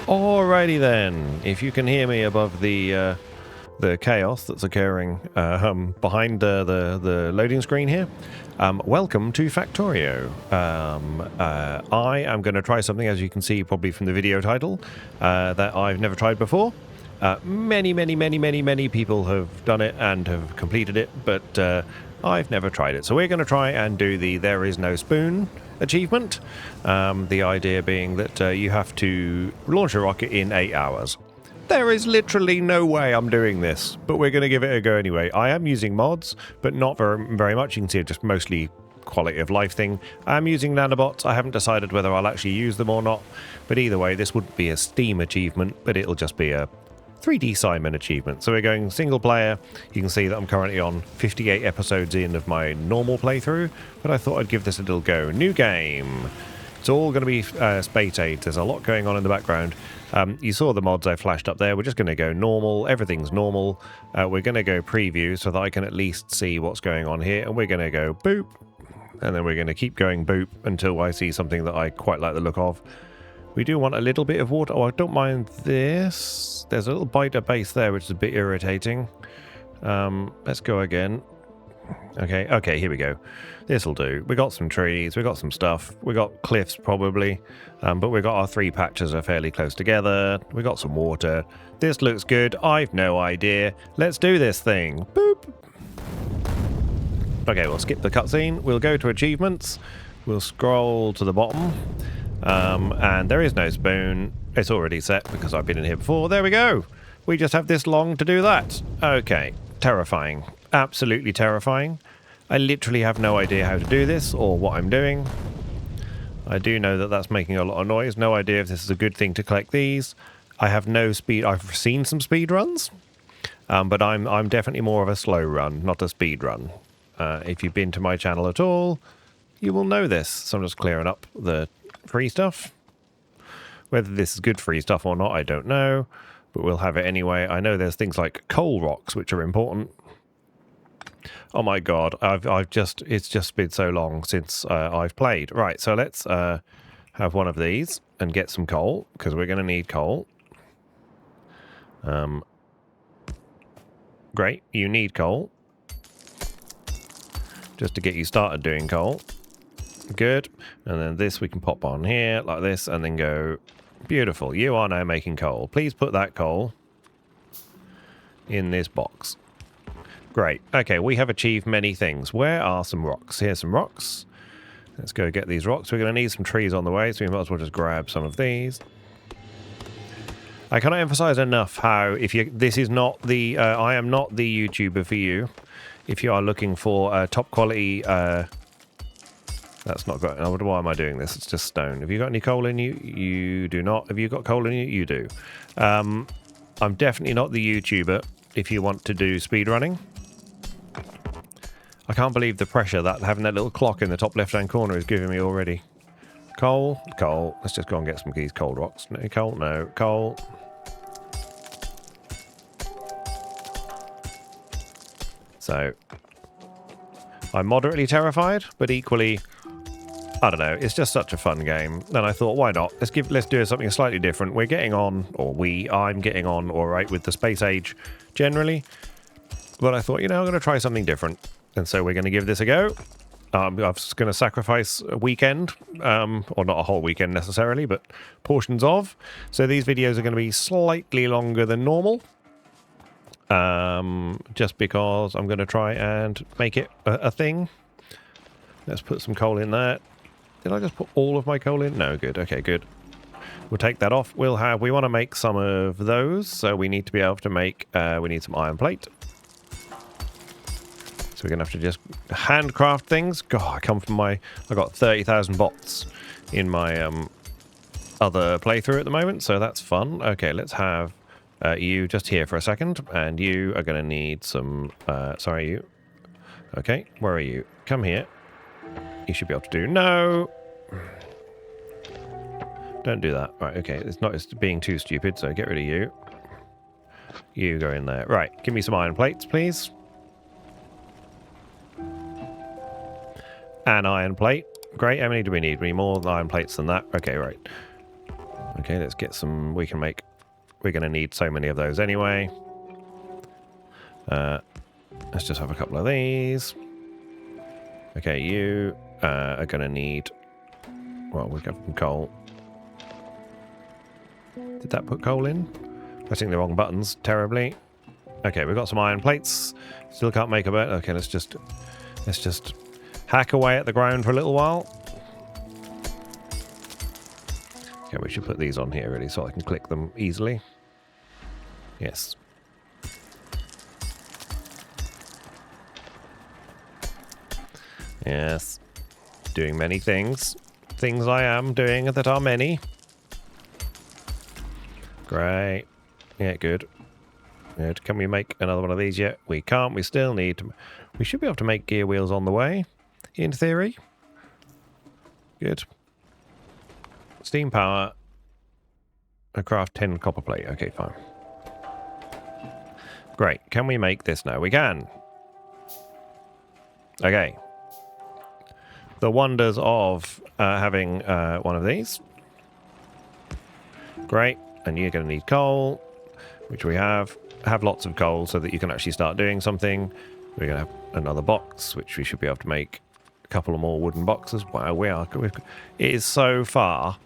Alrighty then, if you can hear me above the chaos that's occurring behind the loading screen here, welcome to Factorio. I am going to try something, as you can see probably from the video title, that I've never tried before. Many people have done it and have completed it, but I've never tried it. So we're going to try and do the There Is No Spoon achievement. The idea being that you have to launch a rocket in 8 hours. There is literally no way I'm doing this, but we're going to give it a go anyway. I am using mods, but not very much. You can see it just mostly quality of life thing. I'm using nanobots. I haven't decided whether I'll actually use them or not, but either way, this wouldn't be a Steam achievement, but it'll just be a 3D Simon achievement. So we're going single player. You can see that I'm currently on 58 episodes in of my normal playthrough, but I thought I'd give this a little go. New game. It's all going to be spate. There's a lot going on in the background. You saw the mods I flashed up there. We're just going to go normal. Everything's normal. We're going to go preview so that I can at least see what's going on here. And we're going to go boop. And then we're going to keep going boop until I see something that I quite like the look of. We do want a little bit of water. Oh, I don't mind this. There's a little biter base there, which is a bit irritating. Let's go again. Okay, here we go. This'll do. We got some trees, we got some stuff, we got cliffs probably, but we got our 3 patches are fairly close together. We got some water. This looks good. I've no idea. Let's do this thing. Boop. Okay, we'll skip the cutscene. We'll go to achievements. We'll scroll to the bottom. And there is no spoon. It's already set because I've been in here before. There we go. We just have this long to do that. Okay. Terrifying. Absolutely terrifying. I literally have no idea how to do this or what I'm doing. I do know that that's making a lot of noise. No idea if this is a good thing to collect these. I have no speed. I've seen some speed runs, but I'm definitely more of a slow run, not a speed run. If you've been to my channel at all, you will know this. So I'm just clearing up the free stuff. Whether this is good free stuff or not, I don't know, but we'll have it anyway. I know there's things like coal rocks, which are important. Oh my god, it's just been so long since I've played. Right, so let's have one of these and get some coal, because we're going to need coal. Great, you need coal. Just to get you started doing coal. Good. And then this we can pop on here like this and then go, beautiful, you are now making coal. Please put that coal in this box. Great. Okay, we have achieved many things. Where are some rocks? Here's some rocks. Let's go get these rocks. We're going to need some trees on the way, so we might as well just grab some of these. I cannot emphasize enough how this is not the I am not the YouTuber for you. If you are looking for top quality that's not got. Why am I doing this? It's just stone. Have you got any coal in you? You do not. Have you got coal in you? You do. I'm definitely not the YouTuber if you want to do speedrunning. I can't believe the pressure that having that little clock in the top left-hand corner is giving me already. Coal. Let's just go and get some of these coal rocks. No coal. No coal. So I'm moderately terrified, but equally, I don't know, it's just such a fun game. Then I thought, why not? Let's do something slightly different. I'm getting on all right with the space age generally. But I thought, I'm going to try something different. And so we're going to give this a go. I'm just going to sacrifice a weekend, or not a whole weekend necessarily, but portions of. So these videos are going to be slightly longer than normal. Just because I'm going to try and make it a thing. Let's put some coal in there. Did I just put all of my coal in? No, good. Okay, good. We'll take that off. We want to make some of those, so we need to be able to make, we need some iron plate. So we're going to have to just handcraft things. God, I got 30,000 bots in my other playthrough at the moment, so that's fun. Okay, let's have you just here for a second, and you are going to need some, sorry, you. Okay, where are you? Come here. You should be able to do. No! Don't do that. Right, okay, it's being too stupid, so get rid of you. You go in there. Right, give me some iron plates, please. An iron plate. Great, how many do we need? We need more iron plates than that. Okay, right. Okay, let's get some. We're going to need so many of those anyway. Let's just have a couple of these. Okay, you are going to need. Well, we've got some coal. Did that put coal in? Pressing the wrong buttons terribly. Okay, we've got some iron plates. Still can't make a bed. Okay, let's just hack away at the ground for a little while. Okay, we should put these on here really so I can click them easily. Yes. Yes. Doing many things. Things I am doing that are many. Great. Yeah, good. Good. Can we make another one of these yet? We can't. We still need to... We should be able to make gear wheels on the way, in theory. Good. Steam power. I craft 10 copper plate. Okay, fine. Great. Can we make this now? We can. Okay. The wonders of having one of these. Great. And you're going to need coal, which we have. Have lots of coal so that you can actually start doing something. We're going to have another box, which we should be able to make a couple of more wooden boxes. Wow, we are. It is so far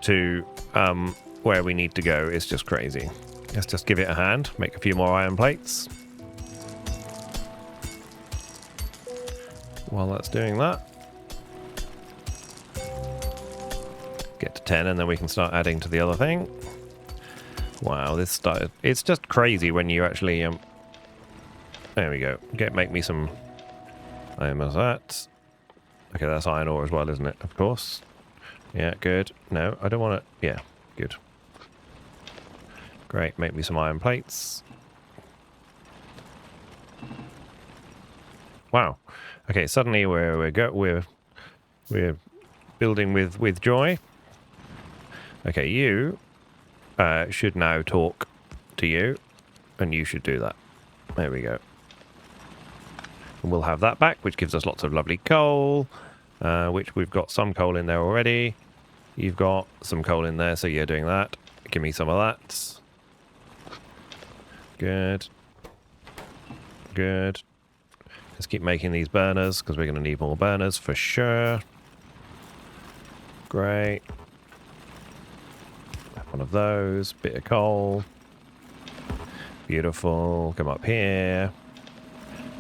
to where we need to go. It's just crazy. Let's just give it a hand. Make a few more iron plates. While that's doing that. Get to 10 and then we can start adding to the other thing. Wow, this started. It's just crazy when you actually there we go. Make me some iron as that. Okay, that's iron ore as well, isn't it? Of course. Yeah, good. No, I don't want to. Yeah, good. Great. Make me some iron plates. Wow. Okay, suddenly we're building with joy. Okay, you should now talk to you, and you should do that. There we go. And we'll have that back, which gives us lots of lovely coal, which we've got some coal in there already. You've got some coal in there, so you're doing that. Give me some of that. Good. Good. Let's keep making these burners, because we're going to need more burners for sure. Great. One of those. Bit of coal. Beautiful. Come up here.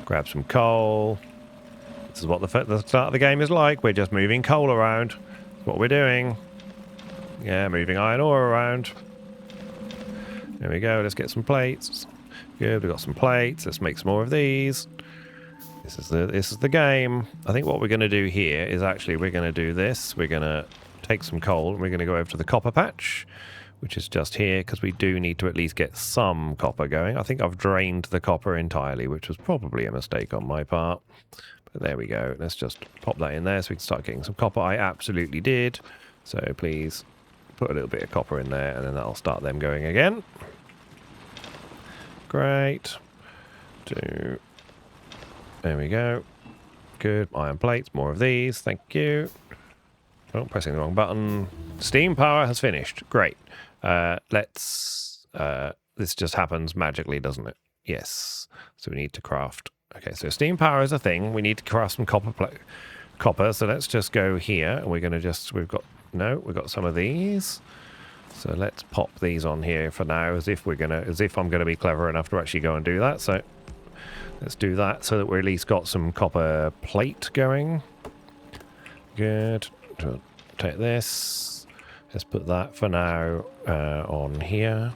Grab some coal. This is what the start of the game is like. We're just moving coal around. That's what we're doing. Yeah, moving iron ore around. There we go. Let's get some plates. Good. We've got some plates. Let's make some more of these. This is the game. I think what we're going to do here is actually we're going to do this. We're going to take some coal and we're going to go over to the copper patch, which is just here, because we do need to at least get some copper going. I think I've drained the copper entirely, which was probably a mistake on my part. But there we go. Let's just pop that in there so we can start getting some copper. I absolutely did. So please put a little bit of copper in there, and then that'll start them going again. Great. There we go. Good. Iron plates. More of these. Thank you. Oh, pressing the wrong button. Steam power has finished. Great. This just happens magically, doesn't it? Yes. So we need to craft. Okay, so steam power is a thing. We need to craft some copper. So let's just go here, and we're going to we've got some of these. So let's pop these on here for now, as if I'm going to be clever enough to actually go and do that. So let's do that so that we're at least got some copper plate going. Good. We'll take this. Let's put that for now on here.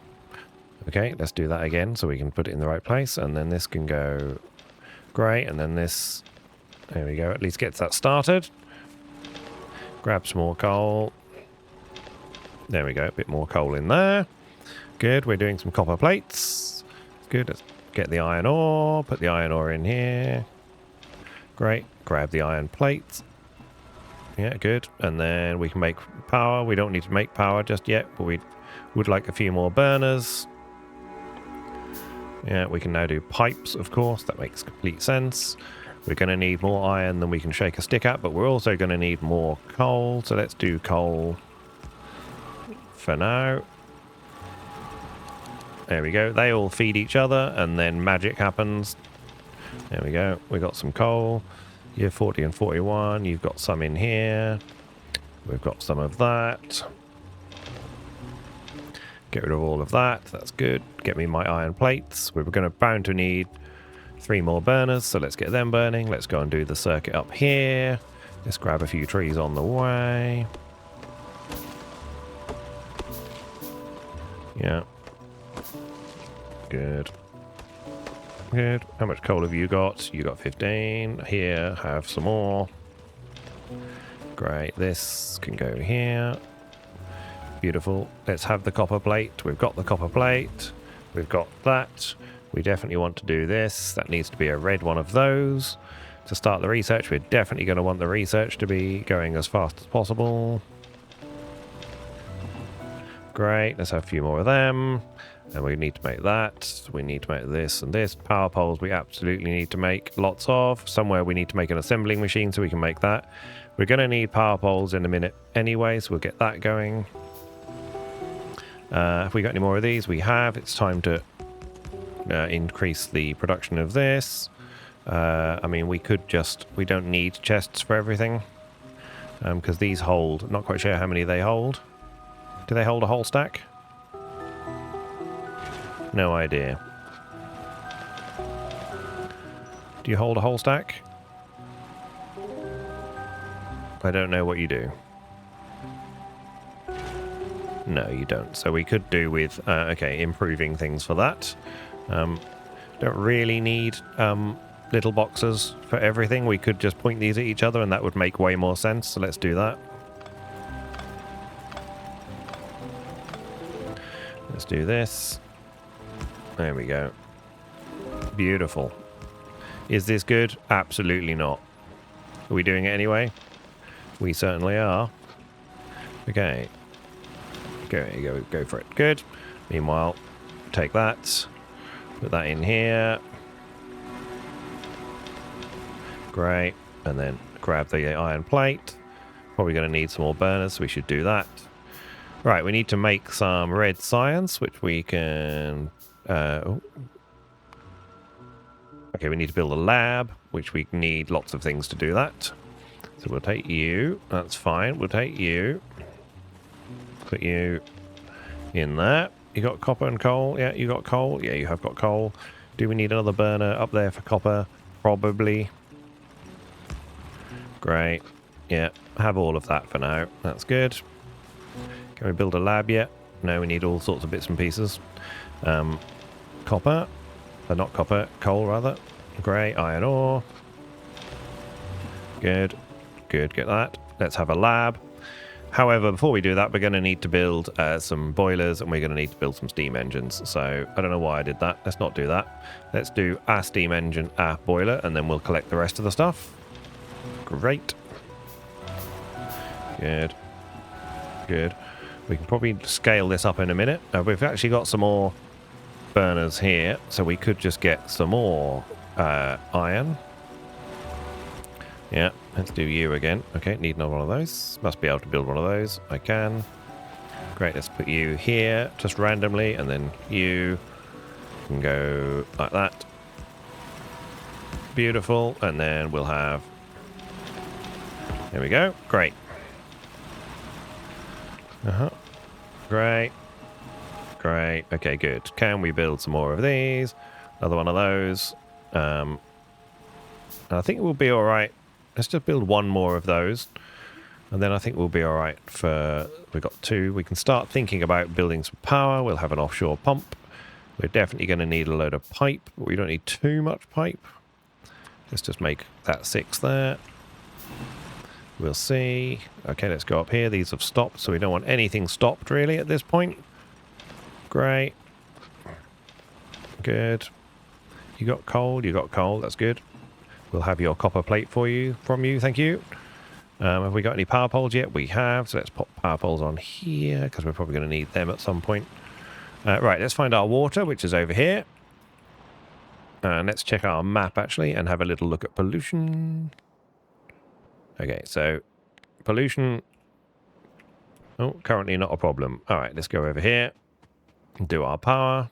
Okay, let's do that again so we can put it in the right place. And then this can go great. And then this, there we go. At least gets that started. Grab some more coal. There we go. A bit more coal in there. Good. We're doing some copper plates. Good. Let's get the iron ore. Put the iron ore in here. Great. Grab the iron plates. Yeah, good. And then we can make power. We don't need to make power just yet, but we would like a few more burners. Yeah, we can now do pipes, of course. That makes complete sense. We're going to need more iron than we can shake a stick at, but we're also going to need more coal. So let's do coal for now. There we go. They all feed each other, and then magic happens. There we go. We got some coal. You're 40 and 41. You've got some in here. We've got some of that. Get rid of all of that. That's good. Get me my iron plates. We were bound to need 3 more burners, so let's get them burning. Let's go and do the circuit up here. Let's grab a few trees on the way. Yeah. Good. Good. How much coal have you got? You got 15. Here, have some more. Great. This can go here. Beautiful. Let's have the copper plate. We've got the copper plate. We've got that. We definitely want to do this. That needs to be a red one of those. To start the research, we're definitely going to want the research to be going as fast as possible. Great. Let's have a few more of them. And we need to make that. We need to make this and this. Power poles we absolutely need to make lots of. Somewhere we need to make an assembling machine so we can make that. We're going to need power poles in a minute anyway, so we'll get that going. Have we got any more of these? We have. It's time to increase the production of this. I mean, we could just... We don't need chests for everything. Because these hold... Not quite sure how many they hold. Do they hold a whole stack? No idea. Do you hold a whole stack? I don't know what you do. No, you don't. So we could do with, okay, improving things for that. Don't really need little boxes for everything. We could just point these at each other and that would make way more sense. So let's do that. Let's do this. There we go. Beautiful. Is this good? Absolutely not. Are we doing it anyway? We certainly are. Okay. Go for it. Good. Meanwhile, take that. Put that in here. Great. And then grab the iron plate. Probably going to need some more burners, so we should do that. Right, we need to make some red science, which we can... Okay, we need to build a lab, which we need lots of things to do that. So we'll take you. That's fine. We'll take you. Put you in there. You got copper and coal? Yeah, you got coal? Yeah, you have got coal. Do we need another burner up there for copper? Probably. Great. Yeah, have all of that for now. That's good. Can we build a lab yet? No, we need all sorts of bits and pieces. Copper. Not copper. Coal, rather. Great. Iron ore. Good. Good. Get that. Let's have a lab. However, before we do that, we're going to need to build some boilers and we're going to need to build some steam engines. So I don't know why I did that. Let's not do that. Let's do a steam engine, a boiler, and then we'll collect the rest of the stuff. Great. Good. Good. We can probably scale this up in a minute. We've actually got some more burners here, so we could just get some more iron. Yeah, let's do you again. Okay, need another one of those. Must be able to build one of those. I can. Great, let's put you here just randomly, and then you can go like that. Beautiful, and then we'll have... There we go. Great. Great. Great. Okay, good. Can we build some more of these? Another one of those. I think we'll be all right. Let's just build one more of those. And then I think we'll be all right for... We've got 2. We can start thinking about building some power. We'll have an offshore pump. We're definitely going to need a load of pipe, but we don't need too much pipe. Let's just make that 6 there. We'll see. Okay, let's go up here. These have stopped, so we don't want anything stopped really at this point. Great. Good. You got coal? You got coal. That's good. We'll have your copper plate from you. Thank you. Have we got any power poles yet? We have. So let's pop power poles on here because we're probably going to need them at some point. Right, let's find our water, which is over here. And let's check our map actually and have a little look at pollution. Okay, so pollution. Oh, currently not a problem. All right, let's go over here and do our power.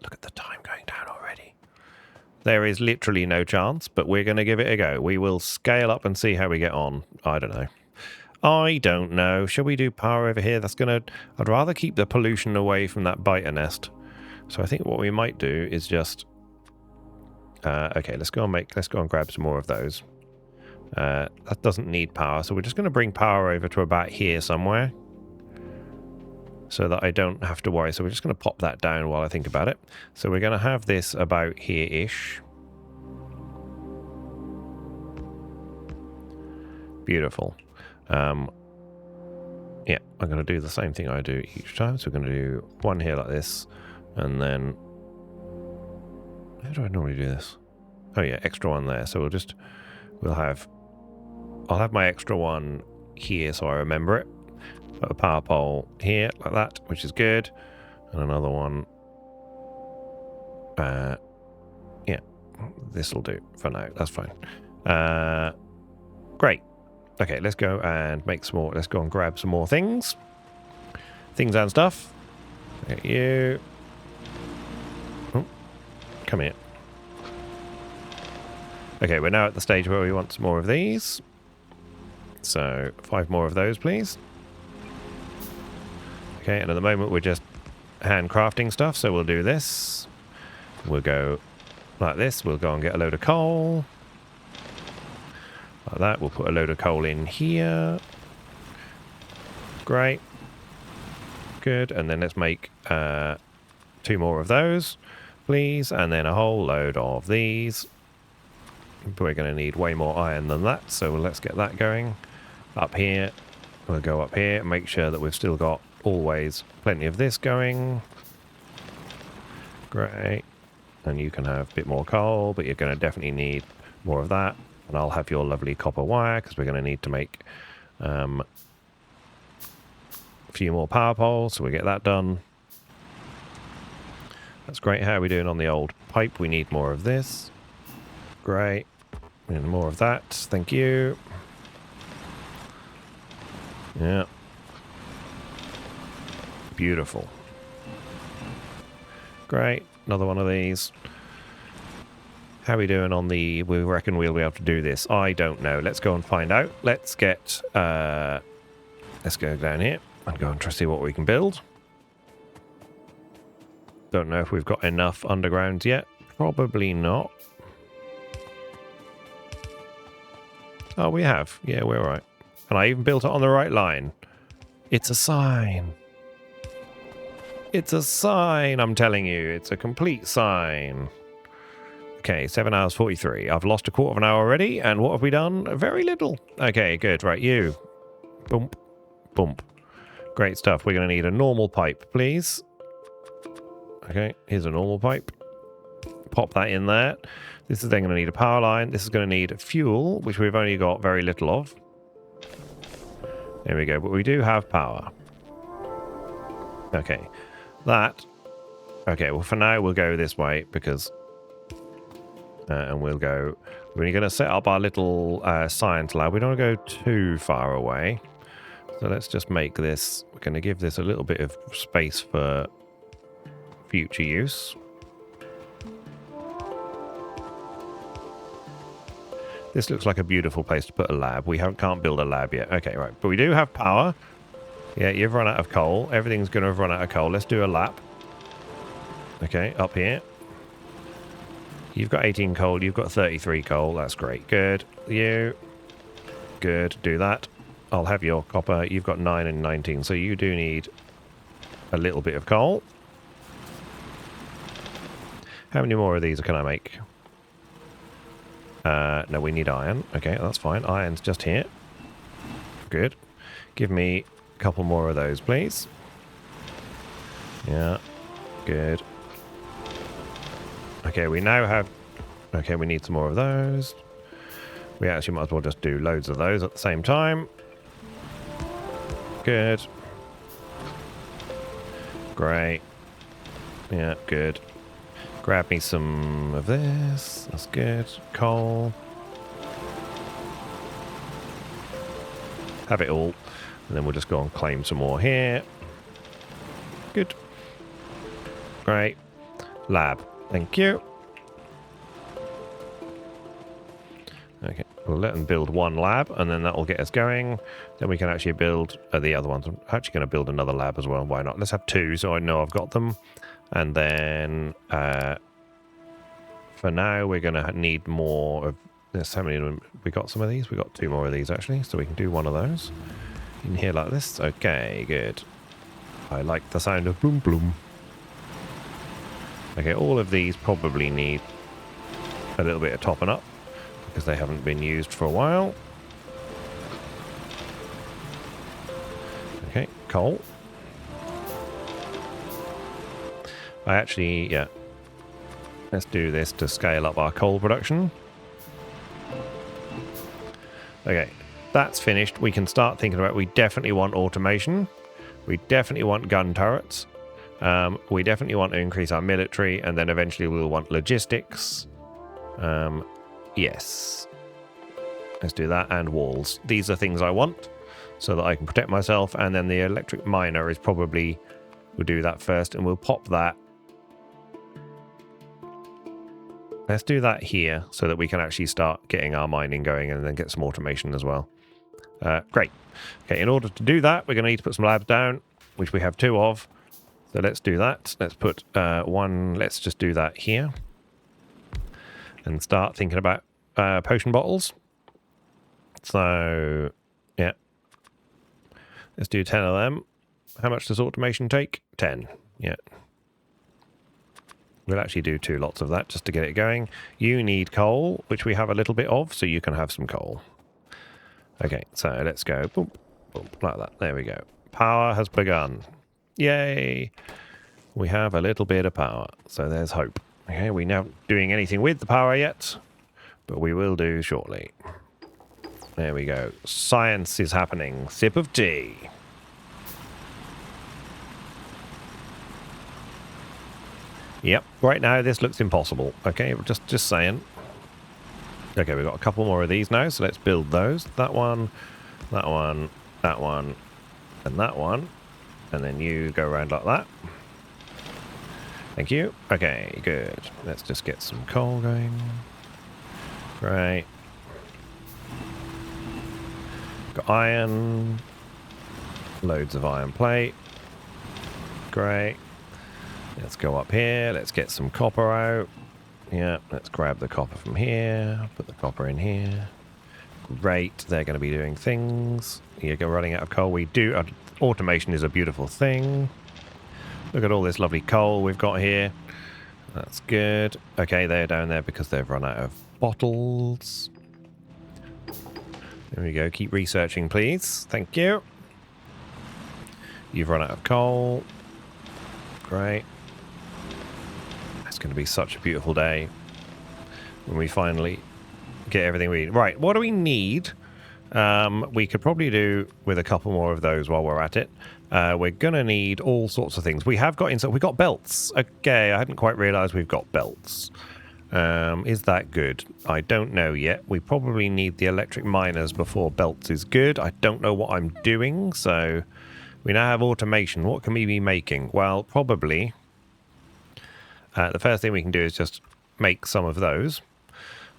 Look at the time going down already. There is literally no chance, but we're going to give it a go. We will scale up and see how we get on. I don't know. I don't know. Shall we do power over here? That's going to... I'd rather keep the pollution away from that biter nest. So I think what we might do is just... okay, let's go and grab some more of those. That doesn't need power, so we're just going to bring power over to about here somewhere. So that I don't have to worry. So we're just going to pop that down while I think about it. So we're going to have this about here-ish. Beautiful. Yeah, I'm going to do the same thing I do each time. So we're going to do one here like this. And then... How do I normally do this? Oh yeah, extra one there. So I'll have my extra one here so I remember it. Put a power pole here like that, which is good. And another one. Yeah, this will do for now. That's fine. Great. Okay, let's go and make some more. Let's go and grab some more things. Things and stuff. Get you. Oh, come here. Okay, we're now at the stage where we want some more of these. So, 5 more of those, please. Okay, and at the moment we're just handcrafting stuff, so we'll do this. We'll go like this. We'll go and get a load of coal. Like that. We'll put a load of coal in here. Great. Good. And then let's make 2 more of those, please. And then a whole load of these. We're going to need way more iron than that, so let's get that going. Up here. We'll go up here and make sure that we've still got always plenty of this going. Great. And you can have a bit more coal, but you're going to definitely need more of that. And I'll have your lovely copper wire, because we're going to need to make a few more power poles, so we get that done. That's great. How are we doing on the old pipe? We need more of this. Great. We need more of that. Thank you. Yeah. Beautiful. Great. Another one of these. How are we doing on the... We reckon we'll be able to do this. I don't know. Let's go and find out. Let's get... let's go down here and go and try to see what we can build. Don't know if we've got enough undergrounds yet. Probably not. Oh, we have. Yeah, we're right. And I even built it on the right line. It's a sign. It's a sign, I'm telling you. It's a complete sign. Okay, 7 hours 43. I've lost a quarter of an hour already, and what have we done? Very little. Okay, good. Right, you. Bump. Bump. Great stuff. We're going to need a normal pipe, please. Okay, here's a normal pipe. Pop that in there. This is then going to need a power line. This is going to need fuel, which we've only got very little of. There we go. But we do have power. Okay. That. Okay, well, for now, we'll go this way because... and we'll go... We're going to set up our little science lab. We don't want to go too far away. So let's just make this... We're going to give this a little bit of space for future use. This looks like a beautiful place to put a lab. We can't build a lab yet. Okay, right. But we do have power. Yeah, you've run out of coal. Everything's going to have run out of coal. Let's do a lap. Okay, up here. You've got 18 coal. You've got 33 coal. That's great. Good. You. Good. Do that. I'll have your copper. You've got 9 and 19. So you do need a little bit of coal. How many more of these can I make? No, we need iron. Okay, that's fine. Iron's just here. Good. Give me a couple more of those, please. Yeah. Good. Okay, we now have... Okay, we need some more of those. We actually might as well just do loads of those at the same time. Good. Great. Yeah, good. Grab me some of this. That's good. Coal. Have it all. And then we'll just go and claim some more here. Good. Great. Lab. Thank you. Okay, we'll let them build one lab, and then that will get us going. Then we can actually build the other ones. I'm actually going to build another lab as well. Why not? Let's have two, so I know I've got them. And then for now, we're going to need more of this. How many of them? We got some of these. We got two more of these actually, so we can do one of those in here like this. Okay, good. I like the sound of boom boom. Okay, all of these probably need a little bit of topping up, because they haven't been used for a while. Okay, coal. I actually, yeah. Let's do this to scale up our coal production. Okay, that's finished. We can start thinking about, we definitely want automation. We definitely want gun turrets. We definitely want to increase our military, and then eventually we'll want logistics. Yes. Let's do that, and walls. These are things I want so that I can protect myself, and then the electric miner is probably, we'll do that first, and we'll pop that. Let's do that here so that we can actually start getting our mining going and then get some automation as well. Great. Okay, in order to do that, we're going to need to put some labs down, which we have two of. So let's do that. Let's put one, let's just do that here. And start thinking about potion bottles. So, yeah. Let's do 10 of them. How much does automation take? 10. Yeah. We'll actually do 2 lots of that just to get it going. You need coal, which we have a little bit of, so you can have some coal. Okay, so let's go. Boom, boom, like that. There we go. Power has begun. Yay! We have a little bit of power, so there's hope. Okay, we're not doing anything with the power yet, but we will do shortly. There we go. Science is happening. Sip of tea. Yep, right now this looks impossible. Okay, just saying. Okay, we've got a couple more of these now, so let's build those. That one, that one, that one, and that one. And then you go around like that. Thank you. Okay, good. Let's just get some coal going. Great. Got iron. Loads of iron plate. Great. Let's go up here. Let's get some copper out. Yeah, let's grab the copper from here. Put the copper in here. Great. They're going to be doing things. You're running out of coal. We do. Automation is a beautiful thing. Look at all this lovely coal we've got here. That's good. Okay, they're down there because they've run out of bottles. There we go. Keep researching, please. Thank you. You've run out of coal. Great. It's going to be such a beautiful day when we finally get everything we need. Right, what do we need? We could probably do with a couple more of those while we're at it. We're going to need all sorts of things. We have got inside. We've got belts. Okay, I hadn't quite realised we've got belts. Is that good? I don't know yet. We probably need the electric miners before belts is good. I don't know what I'm doing, so we now have automation. What can we be making? Well, probably the first thing we can do is just make some of those.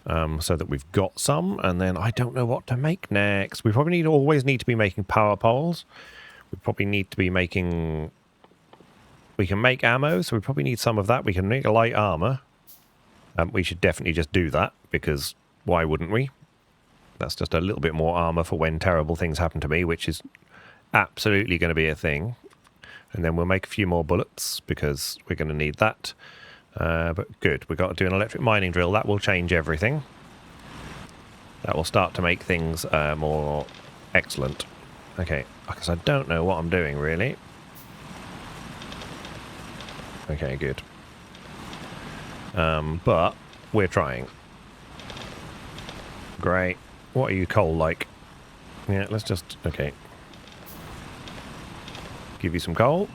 So that we've got some, and then I don't know what to make next. We probably always need to be making power poles. We probably need to be making... We can make ammo, so we probably need some of that. We can make a light armor. We should definitely just do that, because why wouldn't we? That's just a little bit more armor for when terrible things happen to me, which is absolutely going to be a thing. And then we'll make a few more bullets, because we're going to need that. But good, we've got to do an electric mining drill. That will change everything. That will start to make things more excellent. Okay, because I don't know what I'm doing, really. Okay, good. But we're trying. Great. What are you coal like? Yeah, let's just... Okay. Give you some coal.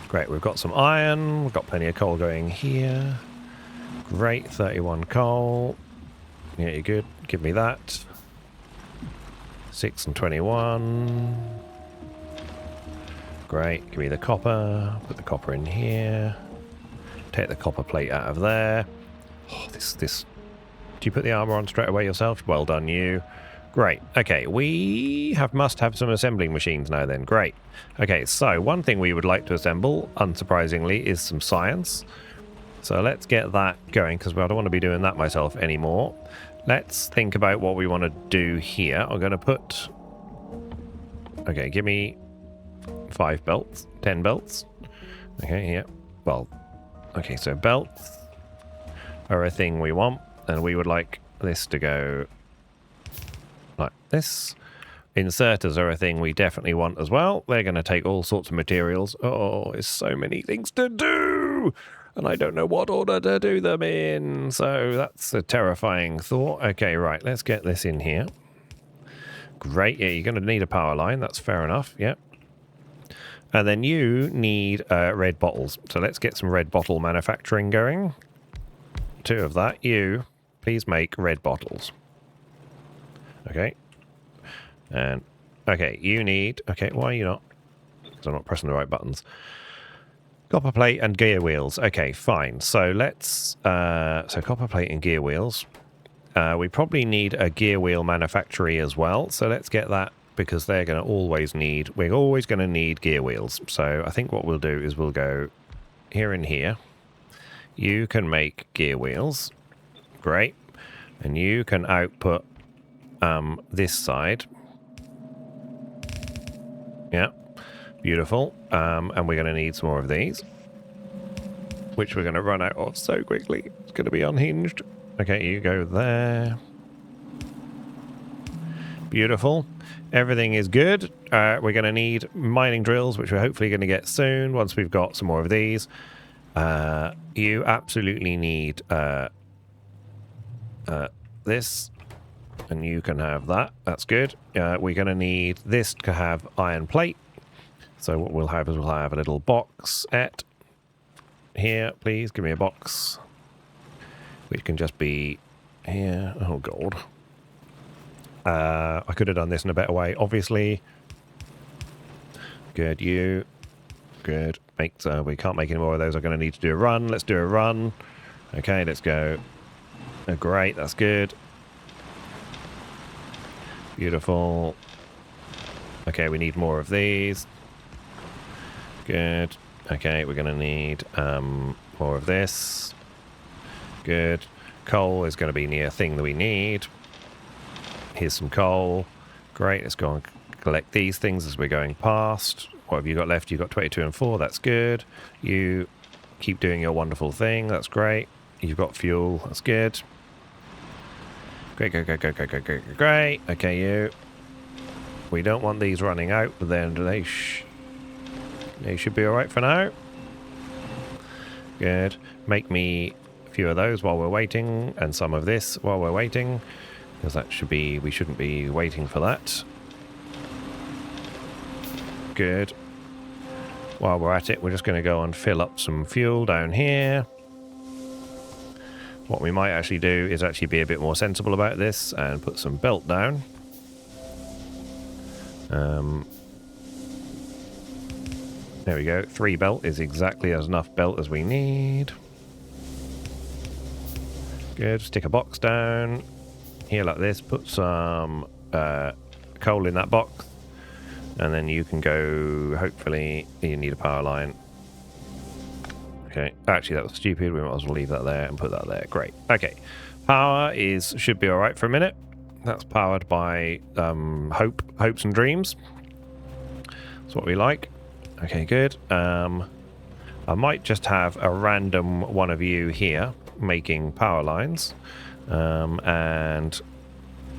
Great, we've got some iron. We've got plenty of coal going here. Great, 31 coal. Yeah, you're good. Give me that. 6 and 21. Great. Give me the copper. Put the copper in here. Take the copper plate out of there. Oh, this. Do you put the armor on straight away yourself? Well done, you. Great. Okay, we must have some assembling machines now then. Great. Okay, so one thing we would like to assemble, unsurprisingly, is some science. So let's get that going, because I don't want to be doing that myself anymore. Let's think about what we want to do here. I'm going to put... Okay, give me 5 belts, 10 belts. Okay, yeah. Well, okay, so belts are a thing we want, and we would like this to go like this. Inserters are a thing we definitely want as well. They're going to take all sorts of materials. Oh, it's so many things to do, and I don't know what order to do them in. So that's a terrifying thought. Okay, right, let's get this in here. Great, yeah, you're going to need a power line. That's fair enough, yeah. And then you need red bottles. So let's get some red bottle manufacturing going. 2 of that. You, please make red bottles. Okay. And, okay, you need... Okay, why are you not... Because I'm not pressing the right buttons. Copper plate and gear wheels. Okay, fine. So let's... so copper plate and gear wheels. We probably need a gear wheel manufactory as well. So let's get that, because they're going to always need... We're always going to need gear wheels. So I think what we'll do is we'll go here and here. You can make gear wheels. Great. And you can output this side. Yeah. Beautiful. And we're going to need some more of these, which we're going to run out of so quickly. It's going to be unhinged. Okay, you go there. Beautiful. Everything is good. We're going to need mining drills, which we're hopefully going to get soon once we've got some more of these. You absolutely need this, and you can have that. That's good. We're going to need this to have iron plate. So what we'll have is we'll have a little box at here. Please give me a box, which can just be here. Oh god. I could have done this in a better way, obviously. Good, you. Good. We can't make any more of those. I'm going to need to do a run. Let's do a run. Okay, let's go. Oh, great, that's good. Beautiful. Okay, we need more of these. Good. Okay, we're going to need more of this. Good. Coal is going to be near a thing that we need. Here's some coal. Great, let's go and collect these things as we're going past. What have you got left? You've got 22 and 4. That's good. You keep doing your wonderful thing. That's great. You've got fuel. That's good. Great, great, great, great, great, great, great, great. Okay, you. We don't want these running out, but then they should be all right for now. Good. Make me a few of those while we're waiting, and some of this while we're waiting, because that should be... We shouldn't be waiting for that. Good. While we're at it, we're just going to go and fill up some fuel down here. What we might actually do is actually be a bit more sensible about this and put some belt down. There we go. 3 belt is exactly as enough belt as we need. Good. Stick a box down here like this. Put some coal in that box. And then you can go, hopefully, you need a power line. Okay, actually that was stupid. We might as well leave that there and put that there. Great. Okay, power should be all right for a minute. That's powered by hopes and dreams. That's what we like. Okay, good. I might just have a random one of you here making power lines. And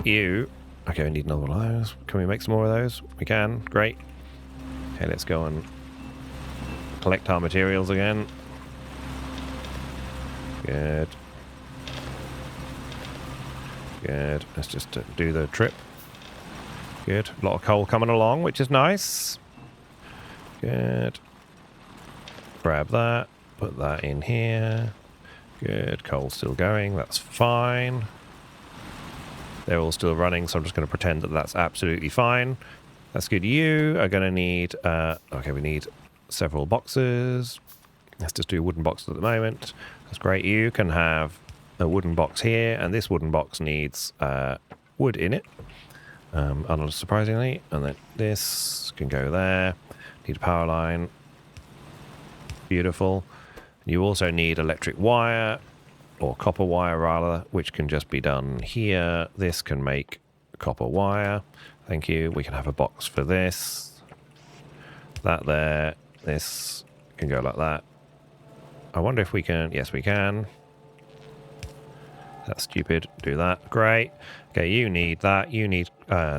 you... Okay, we need another one of those. Can we make some more of those? We can. Great. Okay, let's go and collect our materials again. Good. Good. Let's just do the trip. Good. A lot of coal coming along, which is nice. Good. Grab that. Put that in here. Good. Coal's still going. That's fine. They're all still running, so I'm just going to pretend that that's absolutely fine. That's good. You are going to need... okay, we need several boxes. Let's just do wooden boxes at the moment. That's great. You can have a wooden box here, and this wooden box needs wood in it, unsurprisingly. And then this can go there. Need a power line. Beautiful. You also need electric wire, or copper wire rather, which can just be done here. This can make copper wire. Thank you. We can have a box for this. That there. This can go like that. I wonder if we can... Yes, we can. That's stupid. Do that. Great. Okay, you need that. You need...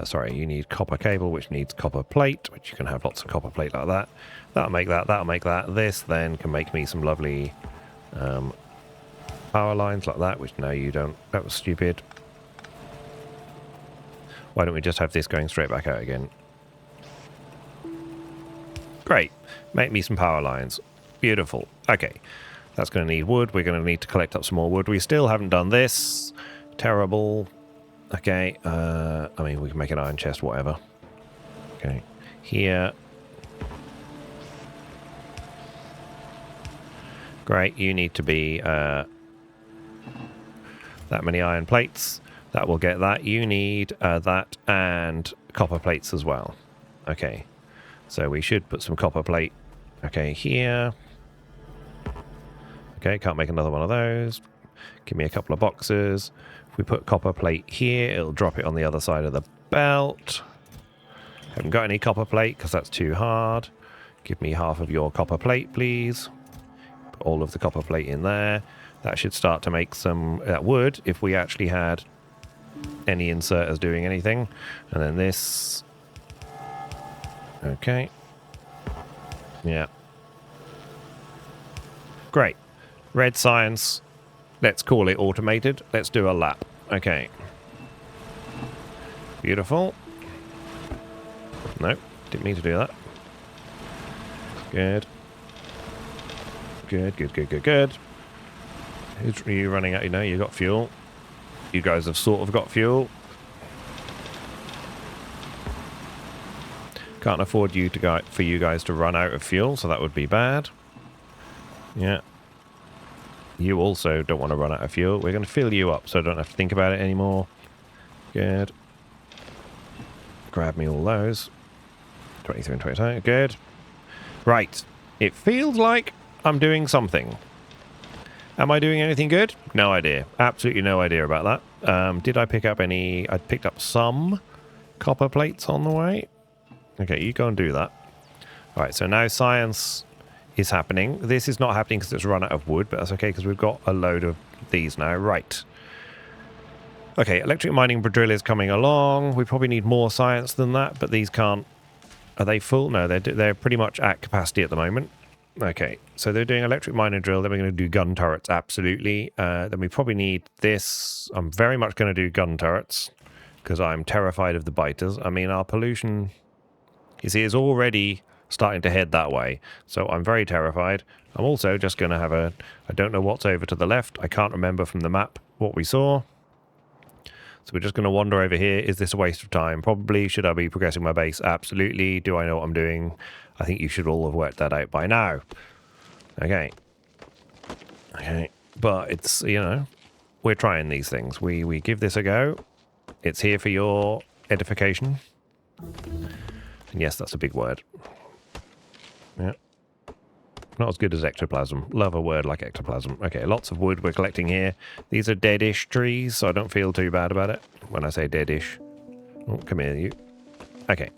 sorry, you need copper cable, which needs copper plate, which you can have lots of copper plate like that. That'll make that. That'll make that. This then can make me some lovely power lines like that, which no, you don't. That was stupid. Why don't we just have this going straight back out again? Great. Make me some power lines. Beautiful. Okay. That's going to need wood. We're going to need to collect up some more wood. We still haven't done this. Terrible. Okay. I mean, we can make an iron chest, whatever. Okay. Here. Great. You need to be that many iron plates. That will get that. You need that and copper plates as well. Okay. So we should put some copper plate. Okay, here. Okay, can't make another one of those. Give me a couple of boxes. If we put copper plate here, it'll drop it on the other side of the belt. Haven't got any copper plate because that's too hard. Give me half of your copper plate, please. Put all of the copper plate in there. That should start to make some... That would, if we actually had any inserters doing anything. And then this... Okay. Yeah. Great. Red science. Let's call it automated. Let's do a lap. Okay. Beautiful. Nope. Didn't mean to do that. Good. Good, good, good, good, good. Are you running out? You know, you got fuel. You guys have sort of got fuel. Can't afford you to go for you guys to run out of fuel, so that would be bad. Yeah. You also don't want to run out of fuel. We're going to fill you up so I don't have to think about it anymore. Good. Grab me all those. 23 and 22. Good. Right. It feels like I'm doing something. Am I doing anything good? No idea. Absolutely no idea about that. Did I pick up any... I picked up some copper plates on the way. Okay, you go and do that. Alright, so now science is happening. This is not happening because it's run out of wood, but that's okay because we've got a load of these now. Right. Okay, electric mining drill is coming along. We probably need more science than that, but these can't... Are they full? No, they're pretty much at capacity at the moment. Okay, so they're doing electric mining drill. Then we're going to do gun turrets, absolutely. Then we probably need this. I'm very much going to do gun turrets because I'm terrified of the biters. I mean, our pollution... You see, it's already starting to head that way. So I'm very terrified. I'm also just going to have a... I don't know what's over to the left. I can't remember from the map what we saw. So we're just going to wander over here. Is this a waste of time? Probably. Should I be progressing my base? Absolutely. Do I know what I'm doing? I think you should all have worked that out by now. Okay. Okay. But it's, you know, we're trying these things. We give this a go. It's here for your edification. And yes, that's a big word. Yeah. Not as good as ectoplasm. Love a word like ectoplasm. Okay, lots of wood we're collecting here. These are deadish trees, so I don't feel too bad about it when I say deadish. Oh, come here, you. Okay.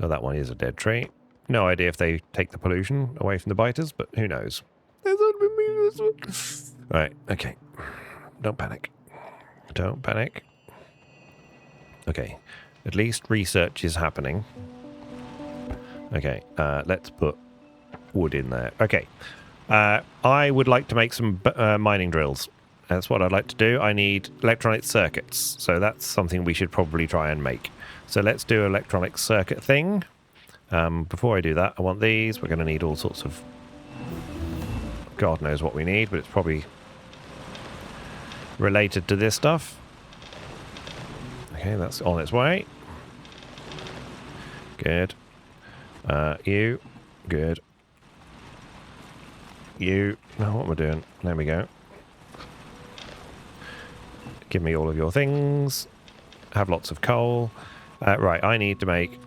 Oh, that one is a dead tree. No idea if they take the pollution away from the biters, but who knows. Right, okay. Don't panic. Don't panic. Okay. At least research is happening. Okay, let's put wood in there. Okay. I would like to make some mining drills. That's what I'd like to do. I need electronic circuits, so that's something we should probably try and make. So let's do an electronic circuit thing. Before I do that, I want these. We're going to need all sorts of... God knows what we need, but it's probably related to this stuff. Okay, that's on its way. Good. You. Good. You. No, what am I doing? There we go. Give me all of your things. Have lots of coal. Right, I need to make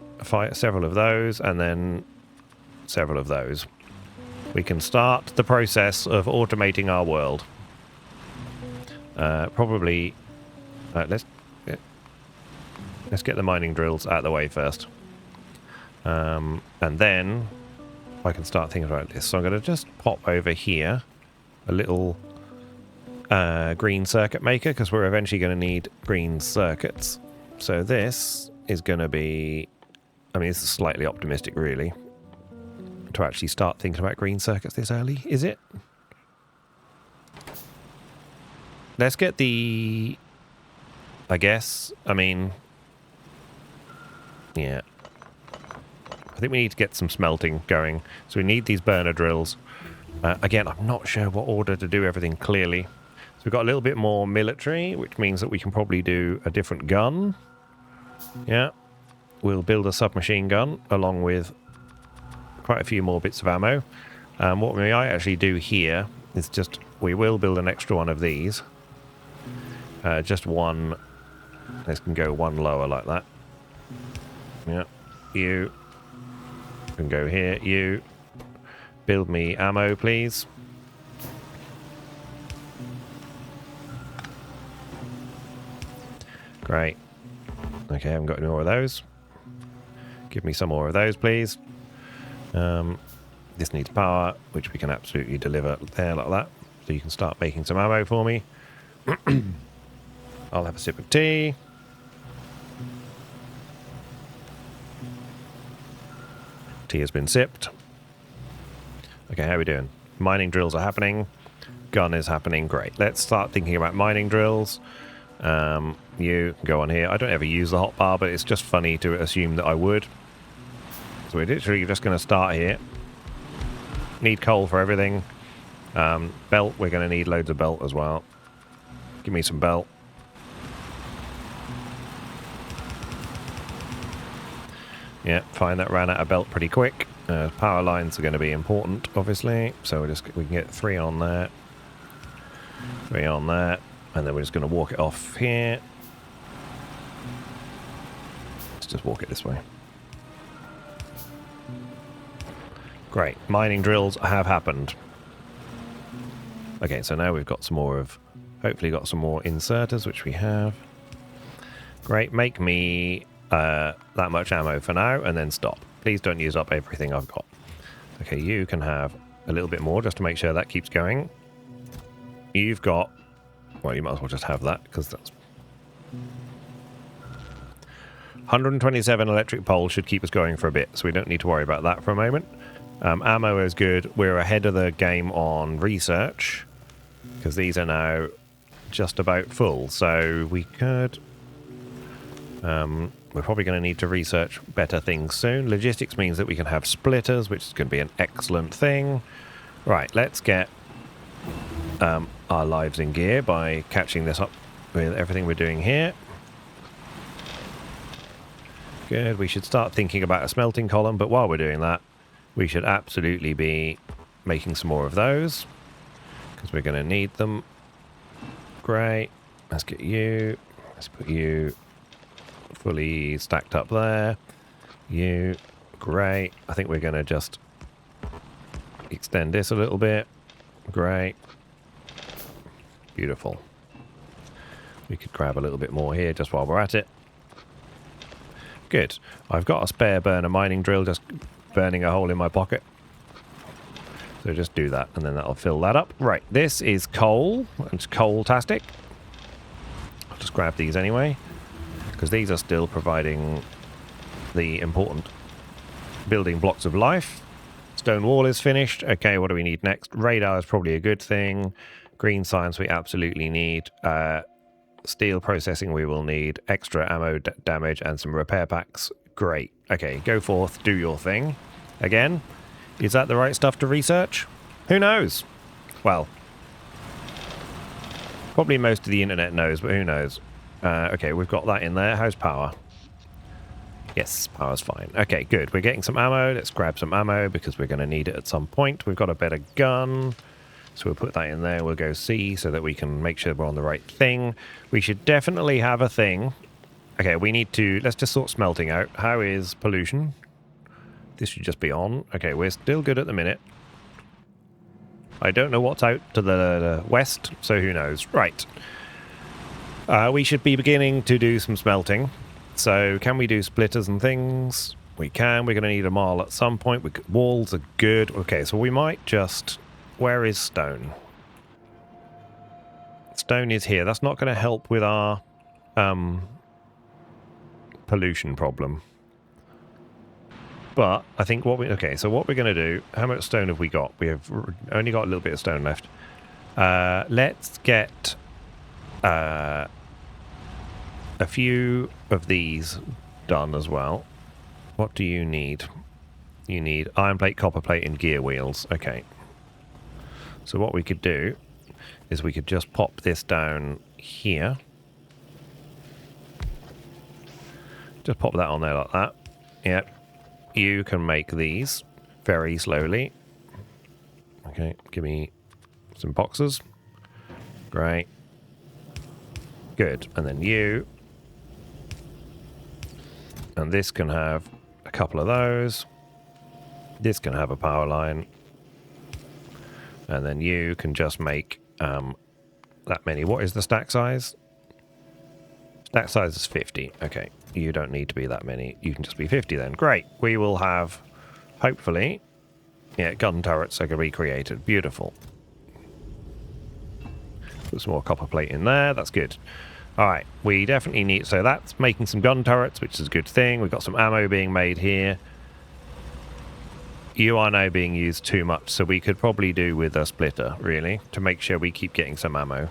several of those and then several of those. We can start the process of automating our world. Probably... let's get the mining drills out of the way first. And then I can start thinking about this. So I'm going to just pop over here a little green circuit maker, because we're eventually going to need green circuits. So this is going to be... I mean, this is slightly optimistic, really, to actually start thinking about green circuits this early, is it? Let's get the... I guess, I mean... Yeah. I think we need to get some smelting going. So we need these burner drills. Again, I'm not sure what order to do everything clearly. So we've got a little bit more military, which means that we can probably do a different gun. Yeah. We'll build a submachine gun along with quite a few more bits of ammo. What we might actually do here is just... We will build an extra one of these. Just one... This can go one lower like that. Yeah. You can go here. You build me ammo, please. Great. Okay, I haven't got any more of those. Give me some more of those, please. This needs power, which we can absolutely deliver there like that. So you can start making some ammo for me. I'll have a sip of tea. Tea has been sipped. Okay, how are we doing? Mining drills are happening. Gun is happening. Great. Let's start thinking about mining drills. You can go on here. I don't ever use the hotbar, but it's just funny to assume that I would. So we're literally just going to start here. Need coal for everything. Belt, we're going to need loads of belt as well. Give me some belt. Yeah, fine, that ran out of belt pretty quick. Power lines are going to be important, obviously. So we can get 3 on there. 3 on there. And then we're just going to walk it off here. Let's just walk it this way. Great. Mining drills have happened. Okay, so now we've got some more of... Hopefully got some more inserters, which we have. Great. Make me that much ammo for now, and then stop. Please don't use up everything I've got. Okay, you can have a little bit more, just to make sure that keeps going. You've got... Well, you might as well just have that, because that's... 127 electric poles should keep us going for a bit, so we don't need to worry about that for a moment. Ammo is good. We're ahead of the game on research, because these are now just about full, so we could... we're probably going to need to research better things soon. Logistics means that we can have splitters, which is going to be an excellent thing. Right, let's get our lives in gear by catching this up with everything we're doing here. Good, we should start thinking about a smelting column, but while we're doing that, we should absolutely be making some more of those, because we're going to need them. Great, let's get you, let's put you fully stacked up there. You, great. I think we're going to just extend this a little bit. Great. Beautiful. We could grab a little bit more here just while we're at it. Good. I've got a spare burner mining drill just burning a hole in my pocket. So just do that, and then that'll fill that up. Right, this is coal. It's coal-tastic. I'll just grab these anyway, because these are still providing the important building blocks of life. Stone wall is finished. Okay, what do we need next? Radar is probably a good thing. Green science we absolutely need. Steel processing we will need. Extra ammo damage and some repair packs. Great. Okay, go forth, do your thing. Again, is that the right stuff to research? Who knows? Well, probably most of the internet knows, but who knows? Okay, we've got that in there. How's power? Yes, power's fine. Okay, good. We're getting some ammo. Let's grab some ammo because we're going to need it at some point. We've got a better gun. So we'll put that in there. We'll go C so that we can make sure we're on the right thing. We should definitely have a thing. Okay, we need to... Let's just sort smelting out. How is pollution? This should just be on. Okay, we're still good at the minute. I don't know what's out to the west, so who knows. Right. We should be beginning to do some smelting. So can we do splitters and things? We can. We're going to need a mile at some point. Walls are good. Okay, so we might just... Where is stone? Stone is here. That's not going to help with our pollution problem. But I think what we... Okay, so what we're going to do... How much stone have we got? We have only got a little bit of stone left. Let's get a few of these done as well. What do you need? You need iron plate, copper plate, and gear wheels. Okay. So what we could do is we could just pop this down here. Just pop that on there like that. Yep. You can make these very slowly. Okay, give me some boxes. Great. Good. And then you. And this can have a couple of those. This can have a power line. And then you can just make that many. What is the stack size? Stack size is 50. Okay, you don't need to be that many. You can just be 50 then. Great. We will have, hopefully, yeah, gun turrets are recreated. Beautiful. Put some more copper plate in there. That's good. All right, we definitely need... So that's making some gun turrets, which is a good thing. We've got some ammo being made here. You are now being used too much, so we could probably do with a splitter, really, to make sure we keep getting some ammo.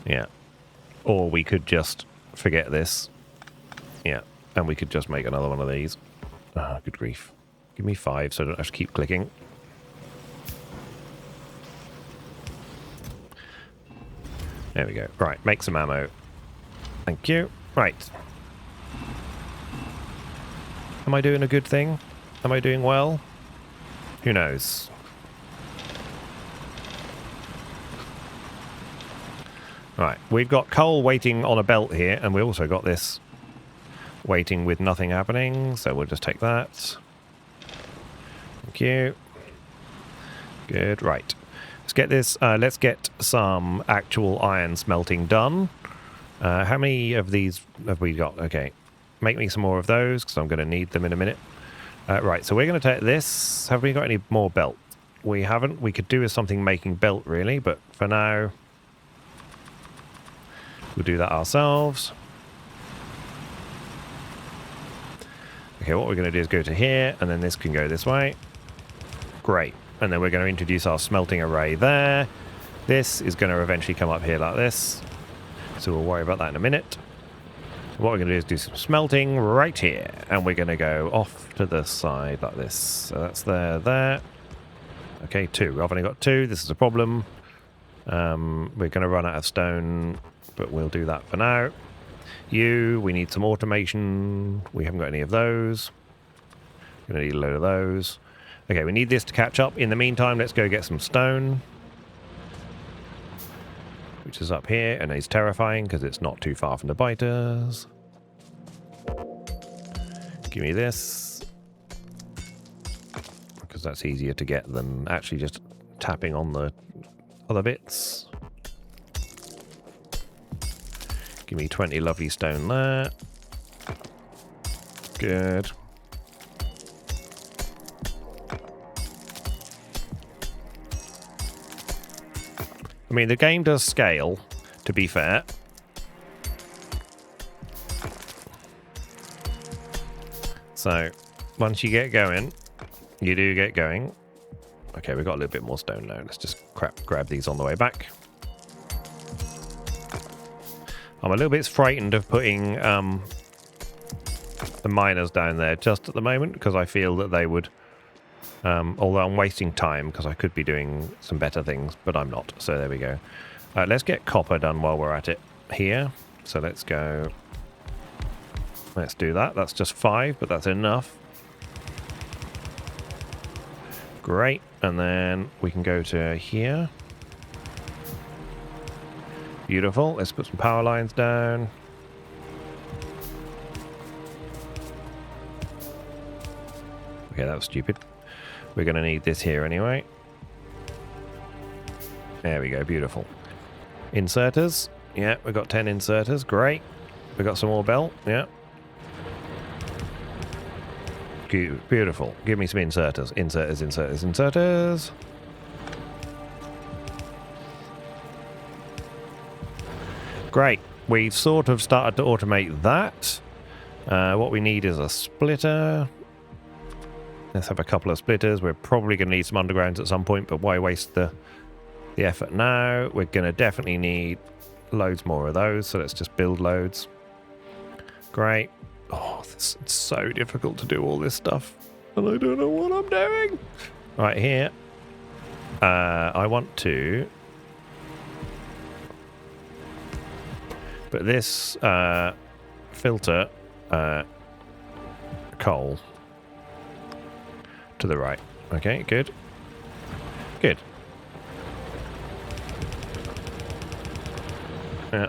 Yeah. Or we could just forget this. Yeah, and we could just make another one of these. Ah, good grief. Give me 5 so I don't have to keep clicking. There we go. Right, make some ammo. Thank you. Right. Am I doing a good thing? Am I doing well? Who knows? Right, we've got coal waiting on a belt here, and we also got this waiting with nothing happening, so we'll just take that. Thank you. Good, right. Let's get this, let's get some actual iron smelting done. How many of these have we got? Okay. Make me some more of those, because I'm going to need them in a minute. Right, so we're going to take this. Have we got any more belt? We haven't. We could do with something making belt, really, but for now, we'll do that ourselves. Okay, what we're going to do is go to here, and then this can go this way. Great. And then we're going to introduce our smelting array there. This is going to eventually come up here like this. So we'll worry about that in a minute. What we're going to do is do some smelting right here. And we're going to go off to the side like this. So that's there. Okay, 2. I've only got 2. This is a problem. We're going to run out of stone, but we'll do that for now. We need some automation. We haven't got any of those. We're going to need a load of those. Okay, we need this to catch up. In the meantime, let's go get some stone. Which is up here, and it's terrifying because it's not too far from the biters. Give me this. Because that's easier to get than actually just tapping on the other bits. Give me 20 lovely stone there. Good. I mean, the game does scale, to be fair. So, once you get going, you do get going. Okay, we've got a little bit more stone now. Let's just grab these on the way back. I'm a little bit frightened of putting the miners down there just at the moment, because I feel that they would... although I'm wasting time, because I could be doing some better things, but I'm not. So there we go. Let's get copper done while we're at it here. So let's go. Let's do that. That's just 5, but that's enough. Great. And then we can go to here. Beautiful. Let's put some power lines down. Okay, that was stupid. We're going to need this here anyway. There we go. Beautiful. Inserters. Yeah, we've got 10 inserters. Great. We've got some more belt. Yeah. Beautiful. Give me some inserters. Inserters, inserters, inserters. Great. We've sort of started to automate that. What we need is a splitter. Let's have a couple of splitters. We're probably going to need some undergrounds at some point, but why waste the effort now? We're going to definitely need loads more of those, so let's just build loads. Great. Oh, it's so difficult to do all this stuff, and I don't know what I'm doing. Right here. I want to put this filter coal to the right. Okay, good. Good. Yeah.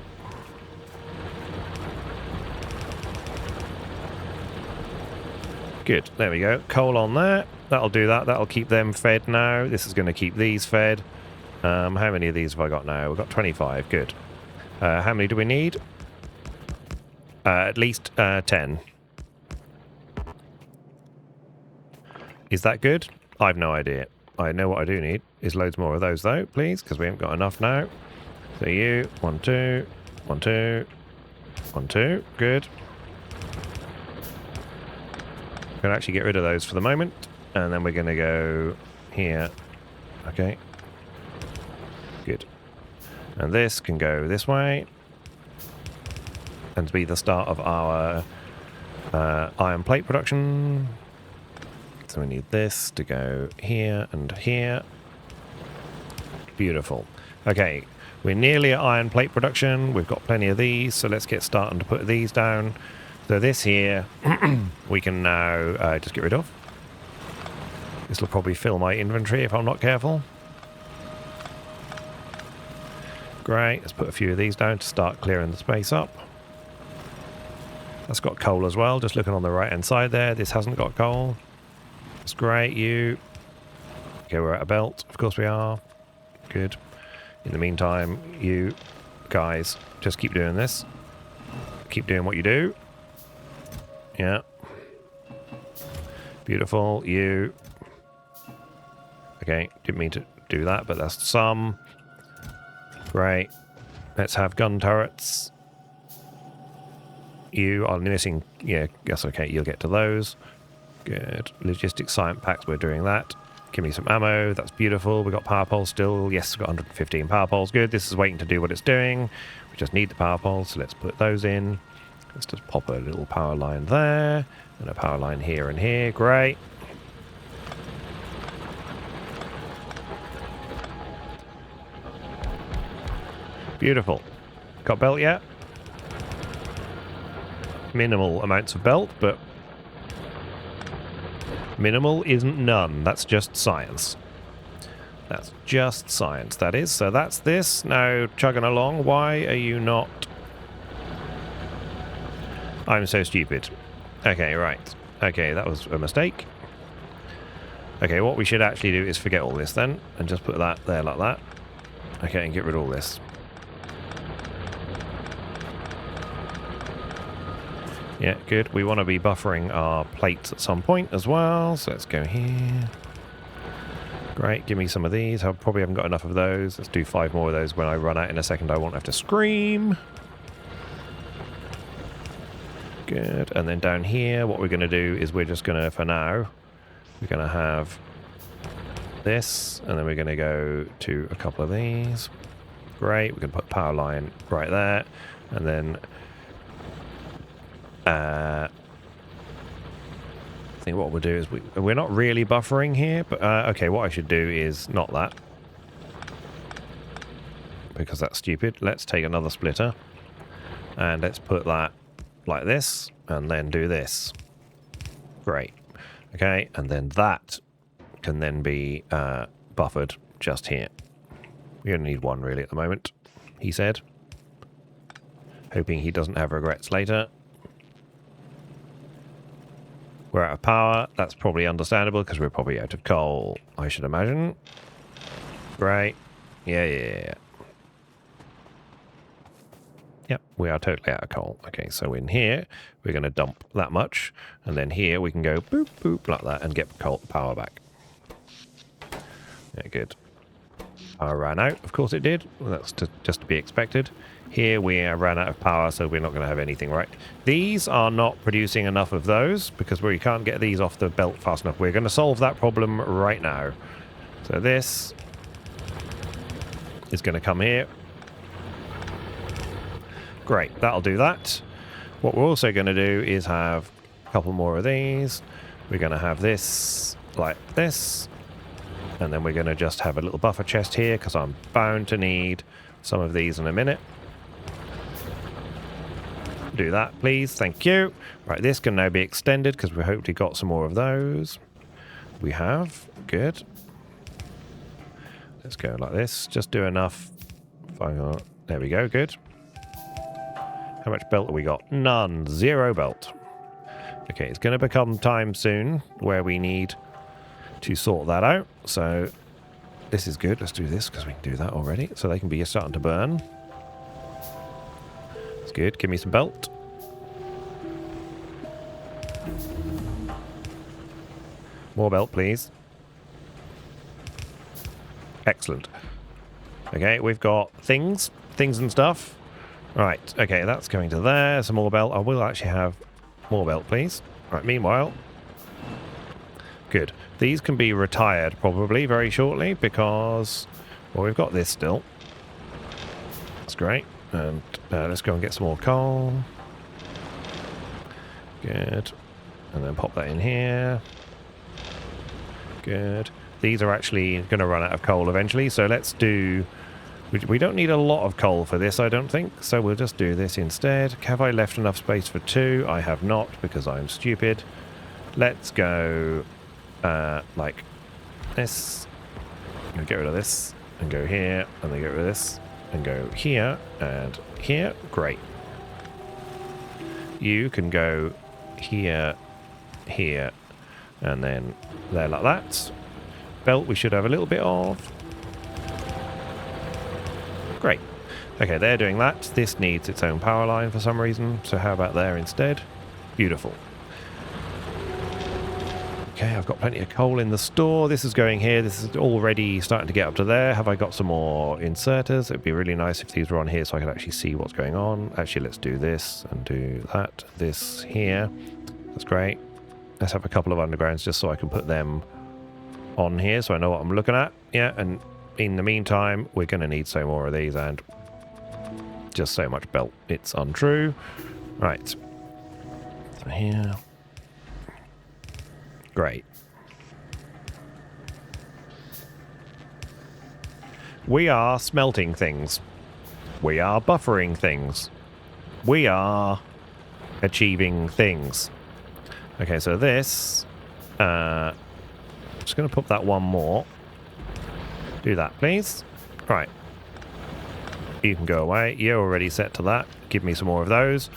Good. There we go. Coal on there. That'll do that. That'll keep them fed now. This is going to keep these fed. How many of these have I got now? We've got 25. Good. How many do we need? At least 10. Is that good? I've no idea. I know what I do need is loads more of those though, please, because we haven't got enough now. So you, 1, 2, 1, 2, 1, 2. Good. I'm going to actually get rid of those for the moment, and then we're going to go here. Okay. Good. And this can go this way, and be the start of our iron plate production. So we need this to go here and here. Beautiful. Okay, we're nearly at iron plate production. We've got plenty of these, so let's get starting to put these down. So this here, we can now just get rid of. This will probably fill my inventory if I'm not careful. Great, let's put a few of these down to start clearing the space up. That's got coal as well, just looking on the right hand side there. This hasn't got coal. That's great, you. Okay, we're at a belt. Of course we are. Good. In the meantime, you guys just keep doing this. Keep doing what you do. Yeah. Beautiful. You. Okay, didn't mean to do that, but that's some. Great. Let's have gun turrets. You are missing. Yeah, that's okay. You'll get to those. Good. Logistics science packs, we're doing that. Give me some ammo. That's beautiful. We've got power poles still. Yes, we've got 115 power poles. Good. This is waiting to do what it's doing. We just need the power poles, so let's put those in. Let's just pop a little power line there. And a power line here and here. Great. Beautiful. Got belt yet? Minimal amounts of belt, but minimal isn't none. That's just science. That's just science, that is. So that's this. Now, chugging along. Why are you not... I'm so stupid. Okay, right. Okay, that was a mistake. Okay, what we should actually do is forget all this then, and just put that there like that. Okay, and get rid of all this. Yeah, good. We want to be buffering our plates at some point as well, so let's go here. Great, give me some of these. I probably haven't got enough of those. Let's do 5 more of those. When I run out in a second, I won't have to scream. Good. And then down here, what we're going to do is we're just going to, for now, we're going to have this, and then we're going to go to a couple of these. Great. We can put power line right there, and then I think what we'll do is we're not really buffering here, but okay, what I should do is not that. because that's stupid. Let's take another splitter. And let's put that like this. And then do this. Great. Okay, and then that can then be buffered just here. We only need one really at the moment, he said. Hoping he doesn't have regrets later. We're out of power. That's probably understandable because we're probably out of coal, I should imagine. Right. Yeah. Yep, we are totally out of coal. Okay, so in here, we're going to dump that much. And then here, we can go boop, boop, like that and get coal power back. Yeah, good. Power ran out. Of course it did. Well, that's just to be expected. Here we ran out of power, so we're not going to have anything, right? These are not producing enough of those because we can't get these off the belt fast enough. We're going to solve that problem right now. So this is going to come here. Great, that'll do that. What we're also going to do is have a couple more of these. We're going to have this like this. And then we're going to just have a little buffer chest here because I'm bound to need some of these in a minute. Do that, please. Thank you. Right, this can now be extended because we hopefully got some more of those. We have. Good. Let's go like this. Just do enough. There we go. Good. How much belt have we got? None. 0 belt. Okay, it's going to become time soon where we need to sort that out. So this is good. Let's do this because we can do that already. So they can be starting to burn. It's good. Give me some belt. More belt, please. Excellent. Okay, we've got things and stuff. Right, okay, that's going to there. Some more belt. I will actually have more belt, please. Right, meanwhile. Good. These can be retired probably very shortly because, well, we've got this still. That's great. And let's go and get some more coal. Good. And then pop that in here. Good. These are actually going to run out of coal eventually, so let's do... We don't need a lot of coal for this, I don't think, so we'll just do this instead. Have I left enough space for 2? I have not, because I'm stupid. Let's go like this. I'm going to get rid of this, and go here, and then get rid of this, and go here, and here. Great. You can go here, here, and then there like that. Belt we should have a little bit of. Great. Okay, they're doing that. This needs its own power line for some reason, so how about there instead? Beautiful. Okay, I've got plenty of coal in the store. This is going here. This is already starting to get up to there. Have I got some more inserters? It'd be really nice if these were on here so I could actually see what's going on. Actually, let's do this and do that. This here. That's great. Let's have a couple of undergrounds just so I can put them on here so I know what I'm looking at. Yeah, and in the meantime, we're going to need so more of these and just so much belt. It's untrue. Right. So here. Great. We are smelting things. We are buffering things. We are achieving things. Okay, so this... I'm just going to put that one more. Do that, please. Right. You can go away. You're already set to that. Give me some more of those.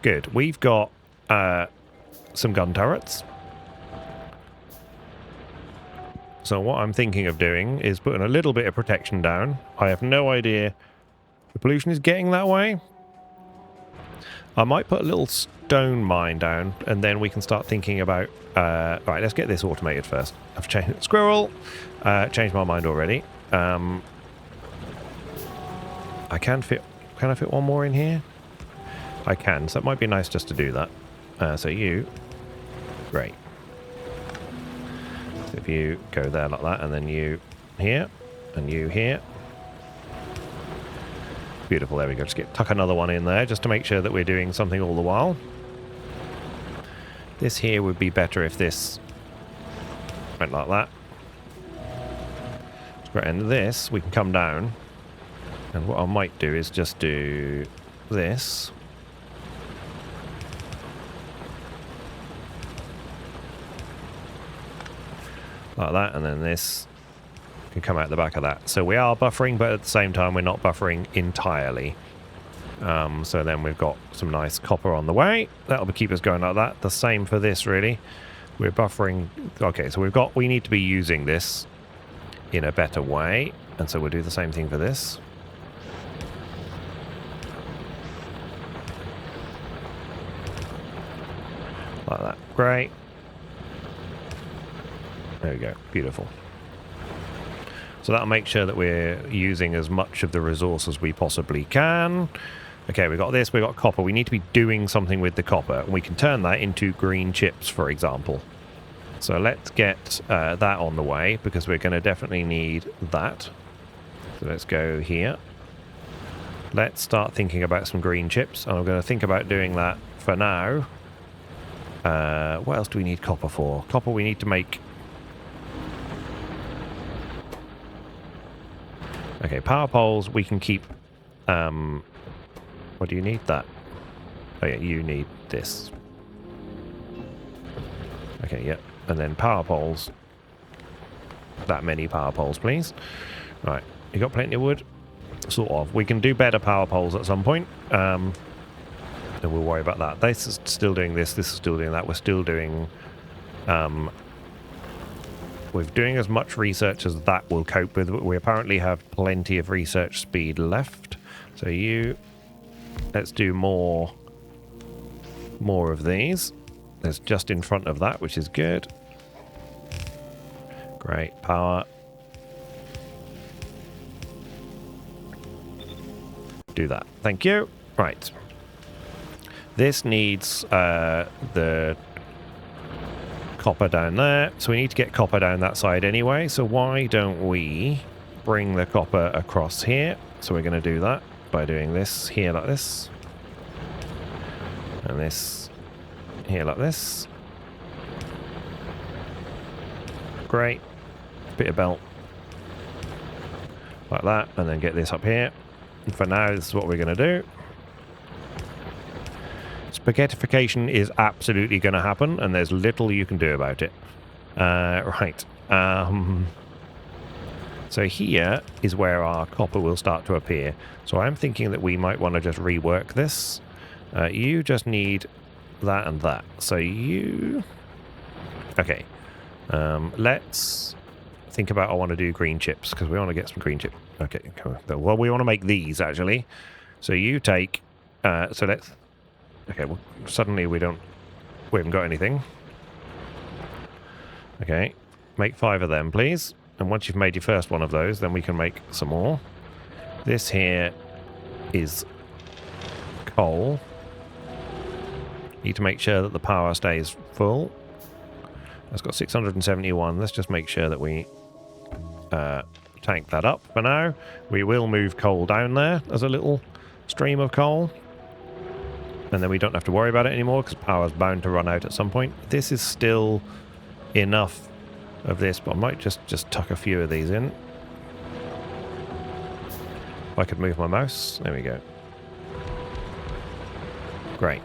Good. We've got some gun turrets. So what I'm thinking of doing is putting a little bit of protection down. I have no idea the pollution is getting that way. I might put a little stone mine down, and then we can start thinking about... right, let's get this automated first. I've changed... Squirrel! Changed my mind already. I can fit... Can I fit one more in here? I can, so it might be nice just to do that. So you... Great. So if you go there like that, and then you here, and you here. Beautiful, there we go. Just tuck another one in there, just to make sure that we're doing something all the while. This here would be better if this went like that. And this, we can come down And what I might do is just do this. Like that, and then this can come out the back of that. So we are buffering, but at the same time we're not buffering entirely. So then we've got some nice copper on the way. That'll keep us going like that. The same for this, really. We're buffering. Okay, so we need to be using this in a better way. And so we'll do the same thing for this. Like that. Great. There we go. Beautiful. So that'll make sure that we're using as much of the resource as we possibly can. Okay, we've got this, we've got copper. We need to be doing something with the copper. We can turn that into green chips, for example. So let's get that on the way, because we're going to definitely need that. So let's go here. Let's start thinking about some green chips. And I'm going to think about doing that for now. What else do we need copper for? Copper we need to make... Okay, power poles we can keep... what do you need? That. Oh yeah, you need this. Okay, yeah. And then power poles. That many power poles, please. Right, you got plenty of wood? Sort of. We can do better power poles at some point. And we'll worry about that. This is still doing this is still doing that. We're still doing... we're doing as much research as that will cope with. We apparently have plenty of research speed left. So you... Let's do more of these. There's just in front of that, which is good. Great. Power. Do that. Thank you. Right. This needs the copper down there. So we need to get copper down that side anyway. So why don't we bring the copper across here? So we're going to do that by doing this here like this. And this here like this. Great. Bit of belt. Like that. And then get this up here. And for now, this is what we're going to do. Spaghettification is absolutely going to happen, and there's little you can do about it. Right. So here is where our copper will start to appear. So I'm thinking that we might want to just rework this. You just need that and that. So you... Okay. Let's think about I want to do green chips, because we want to get some green chips. Okay. Well, we want to make these, actually. So you take... so let's... Okay, well, suddenly we haven't got anything. Okay. Make 5 of them, please. And once you've made your first one of those, then we can make some more. This here is coal. Need to make sure that the power stays full. That's got 671. Let's just make sure that we tank that up for now. We will move coal down there as a little stream of coal. And then we don't have to worry about it anymore, because power's bound to run out at some point. This is still enough of this, but I might just tuck a few of these in. If I could move my mouse. There we go. Great.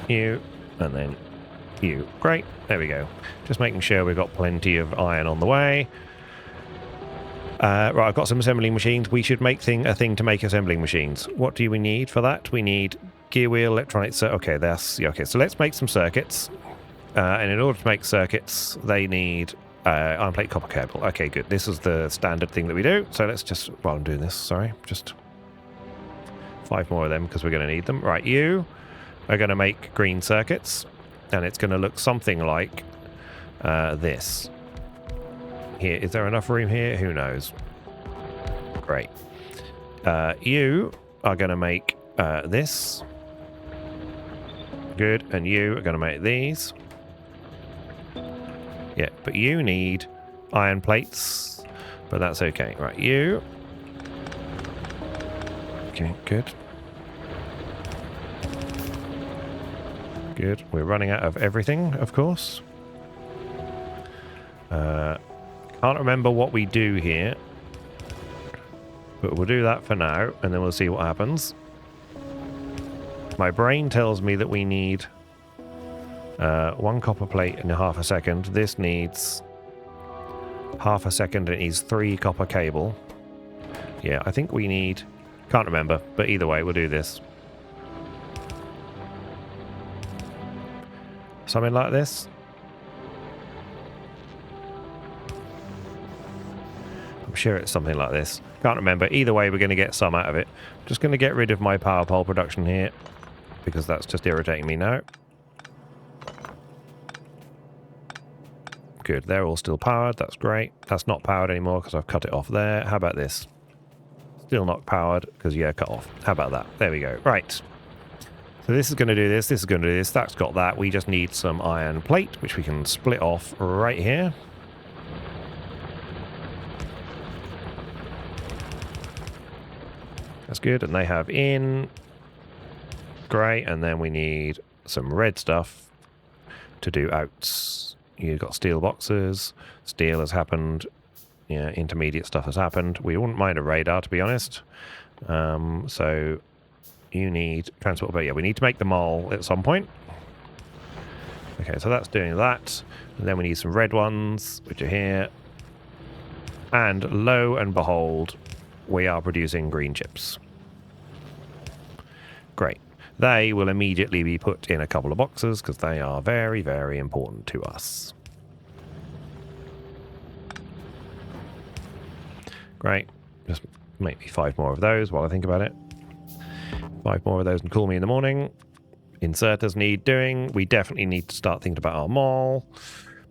You, and then you. Great. There we go. Just making sure we've got plenty of iron on the way. Right, I've got some assembling machines. We should make a thing to make assembling machines. What do we need for that? We need gear wheel, electronics. Okay, okay. So let's make some circuits. And in order to make circuits, they need iron plate, copper cable. Okay, good. This is the standard thing that we do. So let's just, while I'm doing this, sorry, just 5 more of them, because we're going to need them. Right, you are going to make green circuits, and it's going to look something like this. Here, is there enough room here? Who knows? Great. You are going to make this. Good. And you are going to make these. Yeah, but you need iron plates. But that's okay. Right, you. Okay, good. Good. We're running out of everything, of course. Can't remember what we do here. But we'll do that for now, and then we'll see what happens. My brain tells me that we need 1 copper plate in half a second. This needs half a second. It needs 3 copper cable. Yeah, I think we need... Can't remember, but either way, we'll do this. Something like this. I'm sure it's something like this. Can't remember. Either way, we're going to get some out of it. Just going to get rid of my power pole production here, because that's just irritating me now. Good, they're all still powered. That's great. That's not powered anymore because I've cut it off there. How about this? Still not powered because, yeah, cut off. How about that? There we go. Right. So this is going to do this. This is going to do this. That's got that. We just need some iron plate, which we can split off right here. That's good. And they have in. Great. And then we need some red stuff to do outs. You've got steel boxes. Steel has happened. Yeah, intermediate stuff has happened. We wouldn't mind a radar, to be honest. So you need transport. But yeah, we need to make the mole at some point. Okay, so that's doing that. And then we need some red ones, which are here. And lo and behold, we are producing green chips. Great. They will immediately be put in a couple of boxes because they are very, very important to us. Great. Just make me 5 more of those while I think about it. 5 more of those and call me in the morning. Inserters need doing. We definitely need to start thinking about our mall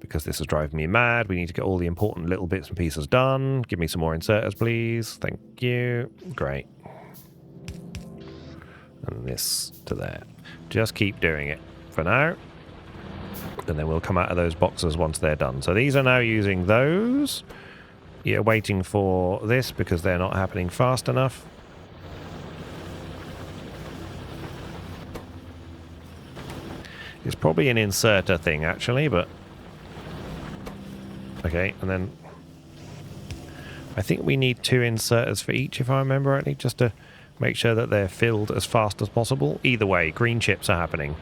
because this is driving me mad. We need to get all the important little bits and pieces done. Give me some more inserters, please. Thank you. Great. And this to there. Just keep doing it for now. And then we'll come out of those boxes once they're done. So these are now using those. You're waiting for this because they're not happening fast enough. It's probably an inserter thing, actually, but... Okay, and then... I think we need 2 inserters for each, if I remember rightly, just to make sure that they're filled as fast as possible. Either way, green chips are happening.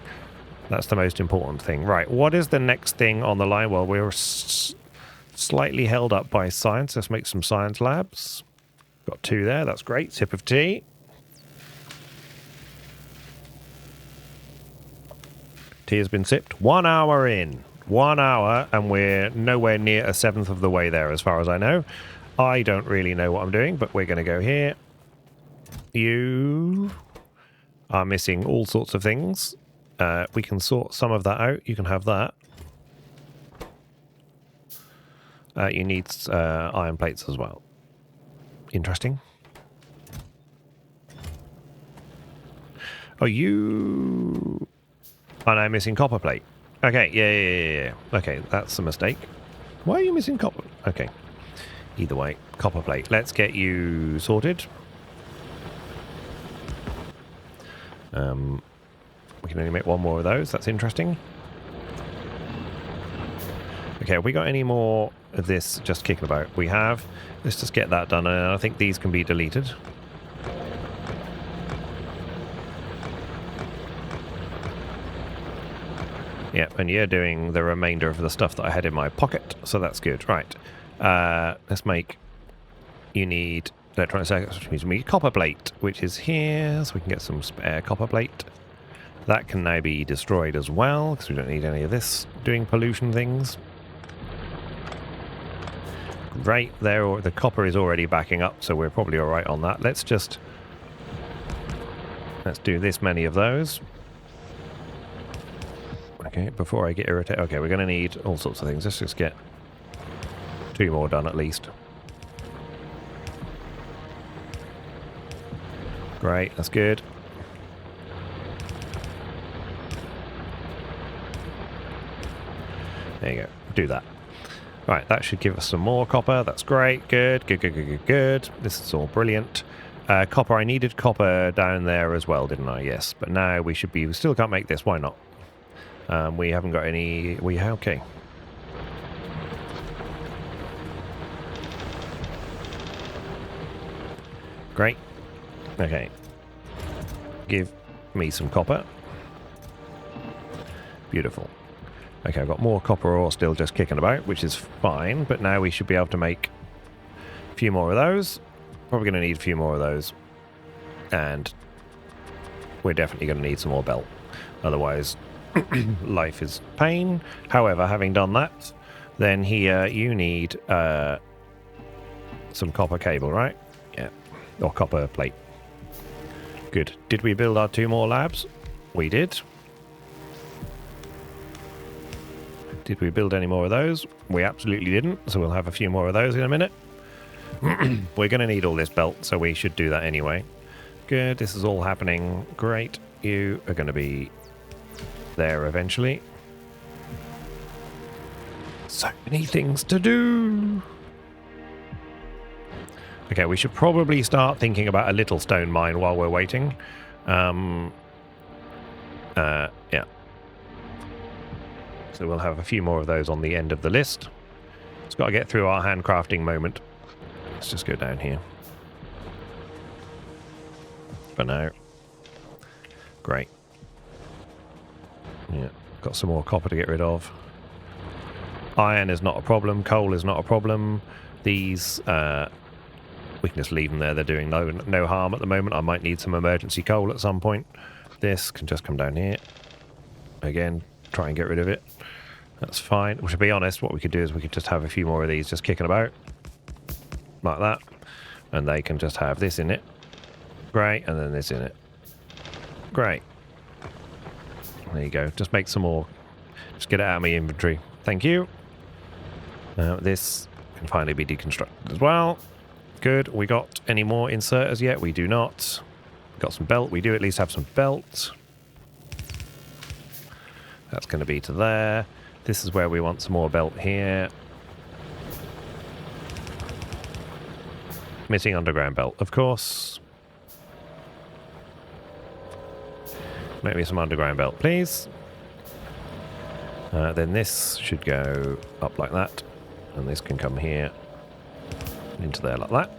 That's the most important thing. Right, what is the next thing on the line? Well, we're slightly held up by science. Let's make some science labs. Got 2 there. That's great. Sip of tea. Tea has been sipped. 1 hour in. 1 hour, and we're nowhere near 1/7 of the way there, as far as I know. I don't really know what I'm doing, but we're going to go here. You are missing all sorts of things. We can sort some of that out. You can have that. You need iron plates as well. Interesting. Oh, you... Oh, no, missing copper plate. Okay, yeah. Okay, that's a mistake. Why are you missing copper? Okay. Either way, copper plate. Let's get you sorted. We can only make 1 more of those. That's interesting. Okay, have we got any more of this just kicking about? We have. Let's just get that done, and I think these can be deleted. Yep, and you're doing the remainder of the stuff that I had in my pocket, so that's good. Right. Let's make... You need electronic circuits, which means we need copper plate, which is here, so we can get some spare copper plate. That can now be destroyed as well, because we don't need any of this doing pollution things. Right there, the copper is already backing up, so we're probably alright on that. Let's do this many of those. Okay, before I get irritated. Okay, we're going to need all sorts of things. Let's just get 2 more done at least. Great, that's good. There you go. Do that. Right, that should give us some more copper. That's great. Good. This is all brilliant. Copper. I needed copper down there as well, didn't I? Yes. But now we should be... We still can't make this. Why not? We haven't got any... Okay. Great. Okay. Give me some copper. Beautiful. Okay, I've got more copper ore still just kicking about, which is fine, but now we should be able to make a few more of those. Probably going to need a few more of those. And we're definitely going to need some more belt. Otherwise, life is pain. However, having done that, then here you need some copper cable, right? Yeah. Or copper plate. Good. Did we build our 2 more labs? We did. Did we build any more of those? We absolutely didn't, so we'll have a few more of those in a minute. We're going to need all this belt, so we should do that anyway. Good, this is all happening. Great. You are going to be there eventually. So many things to do. Okay, we should probably start thinking about a little stone mine while we're waiting. Yeah. So we'll have a few more of those on the end of the list. It's got to get through our handcrafting moment. Let's just go down here. For now. Great. Yeah, got some more copper to get rid of. Iron is not a problem. Coal is not a problem. These, we can just leave them there. They're doing no harm at the moment. I might need some emergency coal at some point. This can just come down here. Again, try and get rid of it. That's fine. Well, to be honest, what we could do is we could just have a few more of these just kicking about. Like that. And they can just have this in it. Great. And then this in it. Great. There you go. Just make some more. Just get it out of my inventory. Thank you. This can finally be deconstructed as well. Good. We got any more inserters yet? We do not. Got some belt. We do at least have some belt. That's going to be to there. This is where we want some more belt here. Missing underground belt, of course. Make me some underground belt, please. Then this should go up like that. And this can come here. Into there like that.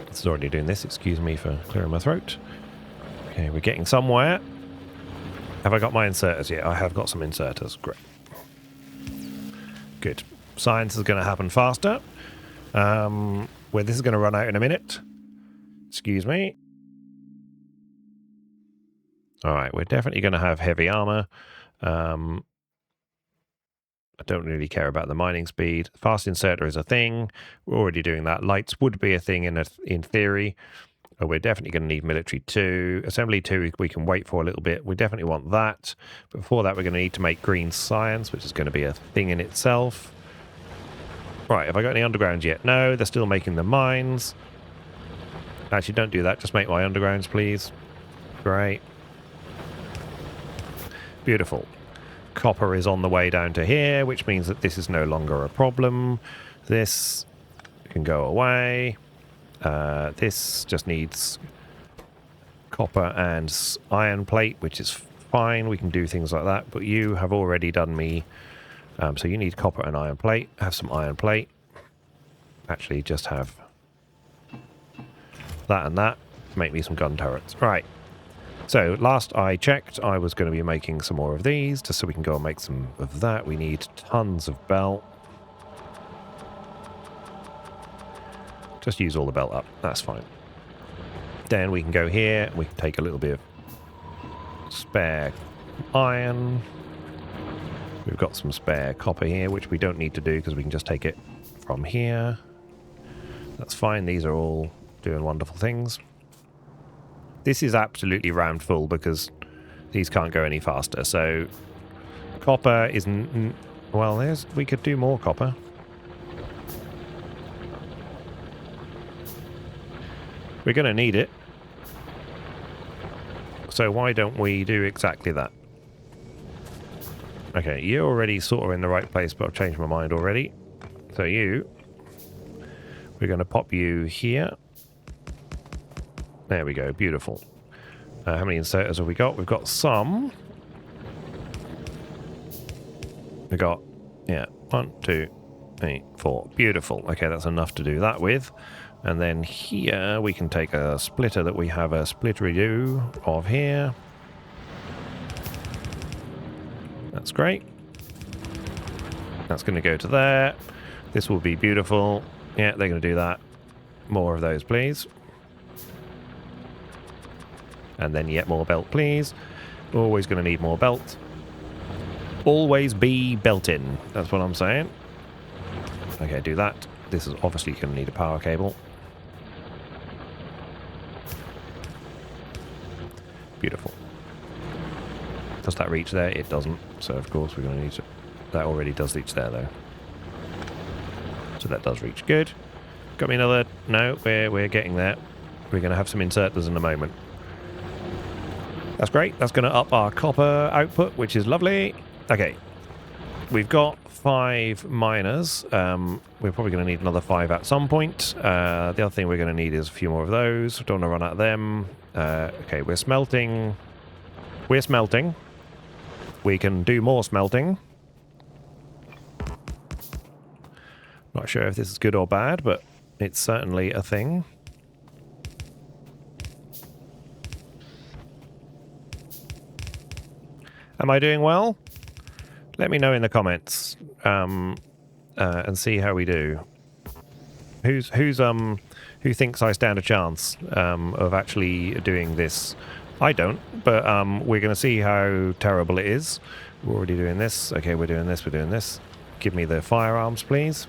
It's already doing this. Excuse me for clearing my throat. Okay, we're getting somewhere. Have I got my inserters yet? I have got some inserters. Great. Good. Science is going to happen faster. Where this is going to run out in a minute. Excuse me. Alright, we're definitely going to have heavy armor. I don't really care about the mining speed. Fast inserter is a thing. We're already doing that. Lights would be a thing in theory. We're definitely going to need military 2. Assembly 2 we can wait for a little bit. We definitely want that. But before that we're going to need to make green science, which is going to be a thing in itself. Right, have I got any undergrounds yet? No, they're still making the mines. Actually, don't do that. Just make my undergrounds, please. Great. Beautiful. Copper is on the way down to here, which means that this is no longer a problem. This can go away. This just needs copper and iron plate, which is fine. We can do things like that. But you have already done me. So you need copper and iron plate. Have some iron plate. Actually, just have that and that. Make me some gun turrets. Right. So last I checked, I was going to be making some more of these, just so we can go and make some of that. We need tons of belt. Just use all the belt up. That's fine. Then we can go here. We can take a little bit of spare iron. We've got some spare copper here, which we don't need to do because we can just take it from here. That's fine. These are all doing wonderful things. This is absolutely rammed full because these can't go any faster. So copper isn't... Well, we could do more copper. We're going to need it. So why don't we do exactly that? Okay, you're already sort of in the right place, but I've changed my mind already. So we're going to pop you here. There we go, beautiful. How many inserters have we got? We've got some. We've got, 1, 2, 3, 4. Beautiful. Okay, that's enough to do that with. And then here we can take a splitter that we have a splittery-do of here. That's great. That's going to go to there. This will be beautiful. Yeah, they're going to do that. More of those, please. And then yet more belt, please. Always going to need more belt. Always be belting. That's what I'm saying. Okay, do that. This is obviously going to need a power cable. Beautiful. Does that reach there? It doesn't. So, of course, we're going to need to... That already does reach there, though. So that does reach. Good. Got me another... No, we're getting there. We're going to have some inserters in a moment. That's great. That's going to up our copper output, which is lovely. Okay. We've got 5 miners. We're probably going to need another 5 at some point. The other thing we're going to need is a few more of those. Don't want to run out of them. Okay, we're smelting. We're smelting. We can do more smelting. Not sure if this is good or bad, but it's certainly a thing. Am I doing well? Let me know in the comments and see how we do. Who thinks I stand a chance of actually doing this? I don't, but we're going to see how terrible it is. We're already doing this. Okay, we're doing this. We're doing this. Give me the firearms, please.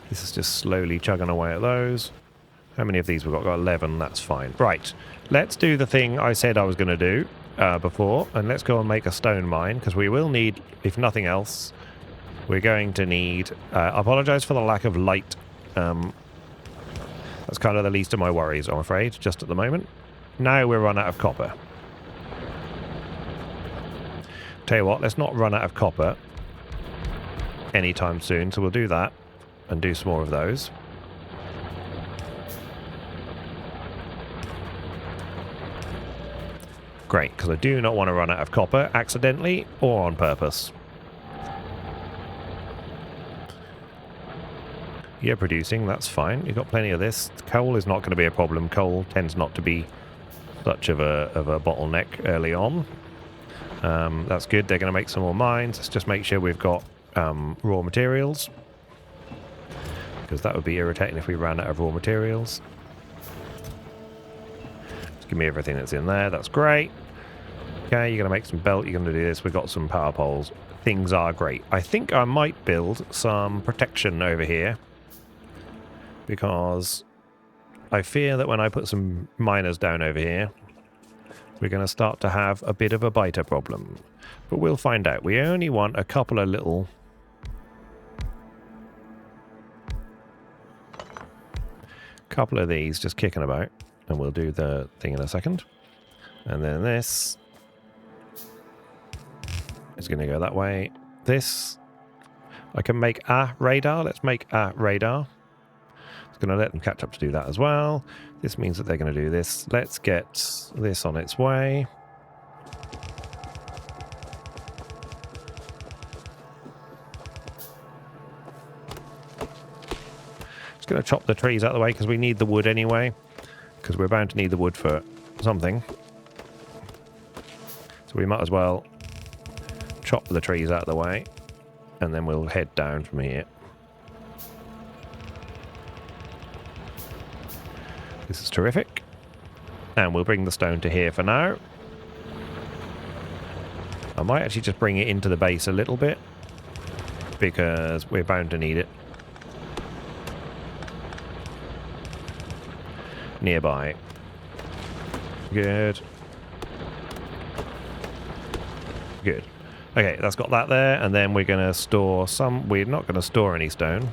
This is just slowly chugging away at those. How many of these we've got? We've got 11. That's fine. Right. Let's do the thing I said I was going to do before, and let's go and make a stone mine, because we will need, if nothing else, we're going to need... I apologise for the lack of light. That's kind of the least of my worries, I'm afraid, just at the moment. Now we're run out of copper. Tell you what, let's not run out of copper anytime soon, so we'll do that and do some more of those. Great, because I do not want to run out of copper accidentally or on purpose. You're producing, that's fine. You've got plenty of this. Coal is not going to be a problem. Coal tends not to be such of a bottleneck early on. That's good. They're going to make some more mines. Let's just make sure we've got raw materials, because that would be irritating if we ran out of raw materials. Just give me everything that's in there. That's great. Okay, you're going to make some belt. You're going to do this. We've got some power poles. Things are great. I think I might build some protection over here, because I fear that when I put some miners down over here, we're going to start to have a bit of a biter problem. But we'll find out. We only want a couple of little... couple of these just kicking about, and we'll do the thing in a second. And then this is going to go that way. This, I can make a radar. Let's make a radar. It's going to let them catch up to do that as well. This means that they're going to do this. Let's get this on its way. Just going to chop the trees out of the way, because we need the wood anyway, because we're bound to need the wood for something. So we might as well chop the trees out of the way, and then we'll head down from here. This is terrific. And we'll bring the stone to here for now. I might actually just bring it into the base a little bit, because we're bound to need it. Nearby. Good. Good. Okay, that's got that there, and then we're going to store some... We're not going to store any stone.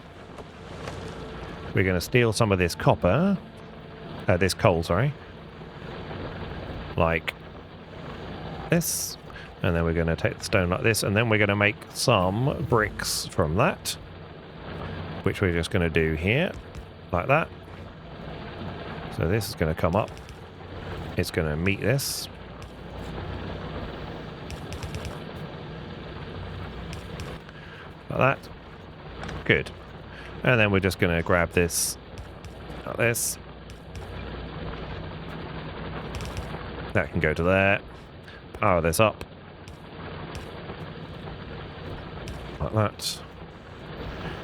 We're going to steal some of this copper. This coal, sorry. Like this. And then we're going to take the stone like this, and then we're going to make some bricks from that, which we're just going to do here, like that. So this is going to come up. It's going to meet this. Like that. Good. And then we're just going to grab this Like this. That can go to there. Power this up. Like that.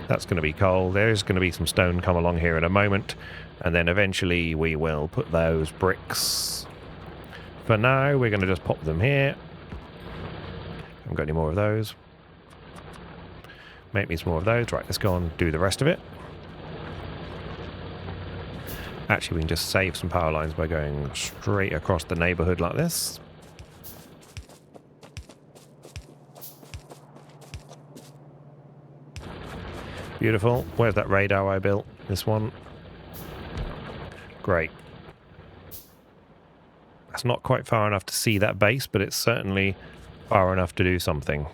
That's going to be coal. There's going to be some stone come along here in a moment. And then eventually we will put those bricks. For now, we're going to just pop them here. Haven't got any more of those. Make me some more of those. Right, let's go and do the rest of it. Actually, we can just save some power lines by going straight across the neighborhood like this. Beautiful. Where's that radar I built? This one. Great. That's not quite far enough to see that base, but it's certainly far enough to do something.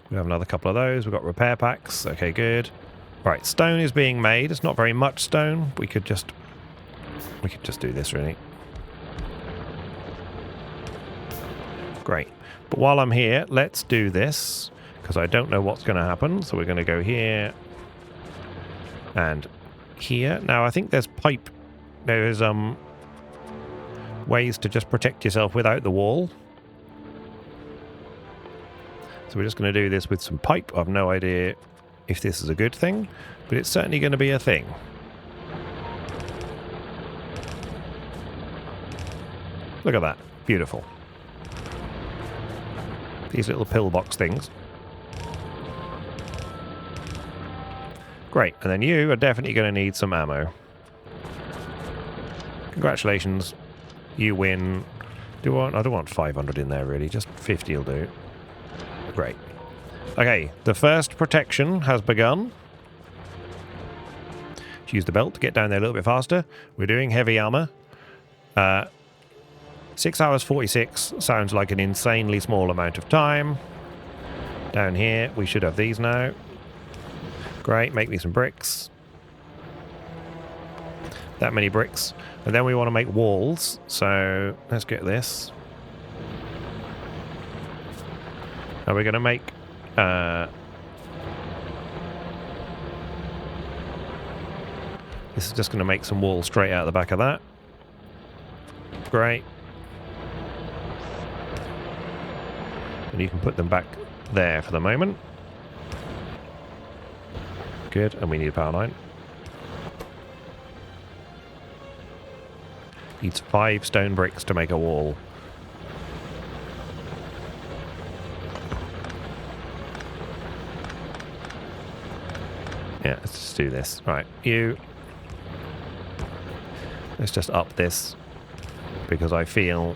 We have another couple of those. We've got repair packs. Okay, good. Right, stone is being made. It's not very much stone. We could just do this, really. Great. But while I'm here, let's do this, because I don't know what's going to happen. So we're going to go here and here. Now, I think there's pipe. There's ways to just protect yourself without the wall. So we're just going to do this with some pipe. I've no idea if this is a good thing, but it's certainly going to be a thing. Look at that. Beautiful. These little pillbox things. Great. And then you are definitely going to need some ammo. Congratulations. You win. I don't want 500 in there, really. Just 50 will do. Great. Okay. The first protection has begun. Let's use the belt to get down there a little bit faster. We're doing heavy armor. 6 hours 46 sounds like an insanely small amount of time. Down here, we should have these now. Great, make me some bricks. That many bricks. And then we want to make walls, so let's get this. And we're going to make... this is just going to make some walls straight out the back of that. Great. And you can put them back there for the moment. Good, and we need a power line. Needs 5 stone bricks to make a wall. Yeah, let's just do this. Right, you. Let's just up this, because I feel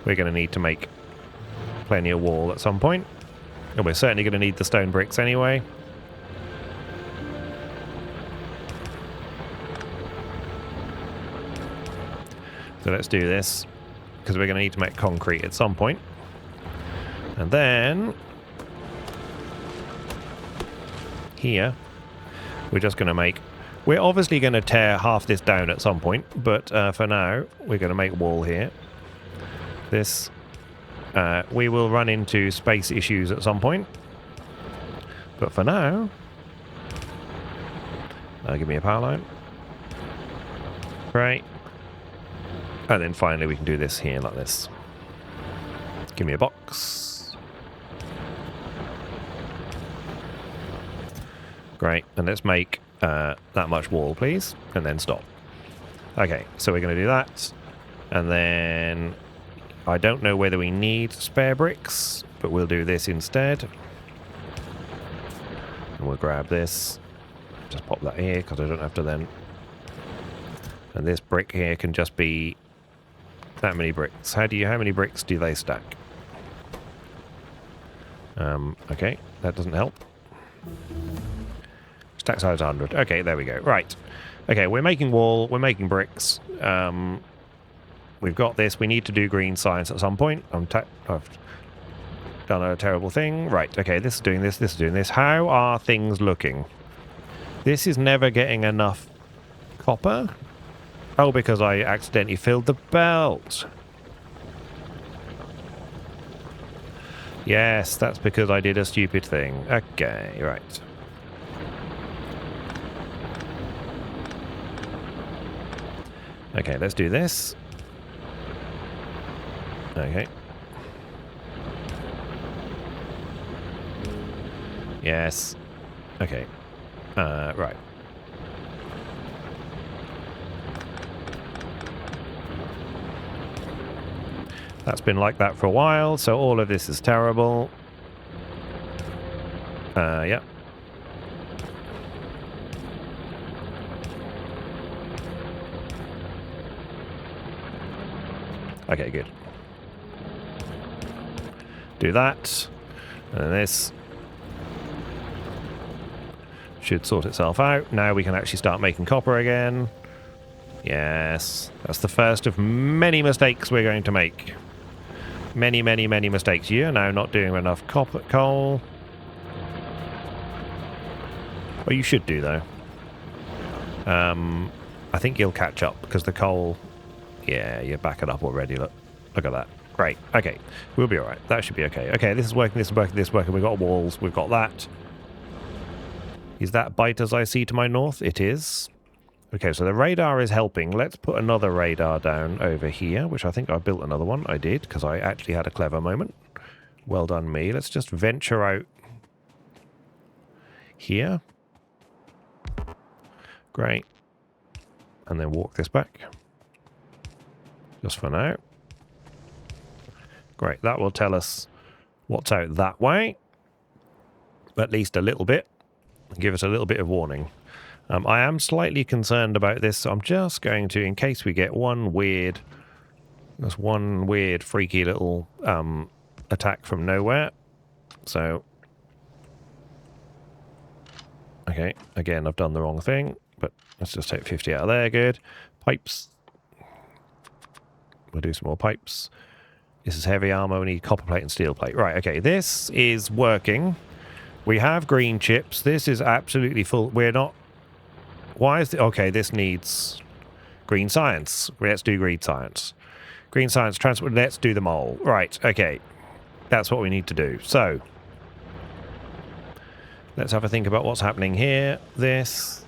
we're going to need to make plenty of wall at some point. And we're certainly going to need the stone bricks anyway. So let's do this, because we're going to need to make concrete at some point. And then here, we're just going to make... We're obviously going to tear half this down at some point, but for now, we're going to make wall here. This... we will run into space issues at some point. But for now... give me a power line. Right. And then finally we can do this here like this. Give me a box. Great. And let's make that much wall, please. And then stop. Okay, so we're going to do that. And then... I don't know whether we need spare bricks, but we'll do this instead. And we'll grab this. Just pop that here, because I don't have to then... And this brick here can just be that many bricks. How many bricks do they stack? Okay, that doesn't help. Stack size 100. Okay, there we go. Right. Okay, we're making wall, we're making bricks. We've got this. We need to do green science at some point. I've done a terrible thing. Right, okay, this is doing this, this is doing this. How are things looking? This is never getting enough copper. Oh, because I accidentally filled the belt. Yes, that's because I did a stupid thing. Okay, right. Okay, let's do this. Okay. Yes. Okay. Right. That's been like that for a while, so all of this is terrible. Yep. Okay, good. Do that. And this should sort itself out. Now we can actually start making copper again. Yes. That's the first of many mistakes we're going to make. Many, many, many mistakes. You're now not doing enough copper coal. Well, you should do, though. I think you'll catch up, because the coal... Yeah, you're backing up already. Look at that. Great. Okay. We'll be alright. That should be okay. Okay, this is working, this is working, this is working. We've got walls. We've got that. Is that bite as I see to my north? It is. Okay, so the radar is helping. Let's put another radar down over here, which I think I built another one. I did, because I actually had a clever moment. Well done me. Let's just venture out here. Great. And then walk this back. Just for now. Great, that will tell us what's out that way. At least a little bit. Give us a little bit of warning. I am slightly concerned about this, so I'm just going to, in case we get one weird... There's one weird, freaky little attack from nowhere. So... Okay, again, I've done the wrong thing, but let's just take 50 out of there, good. Pipes. We'll do some more pipes. This is heavy armor. We need copper plate and steel plate. Right, okay. This is working. We have green chips. This is absolutely full. We're not... Why is the... Okay, this needs green science. Let's do green science. Green science transport. Let's do them all. Right, okay. That's what we need to do. So, let's have a think about what's happening here. This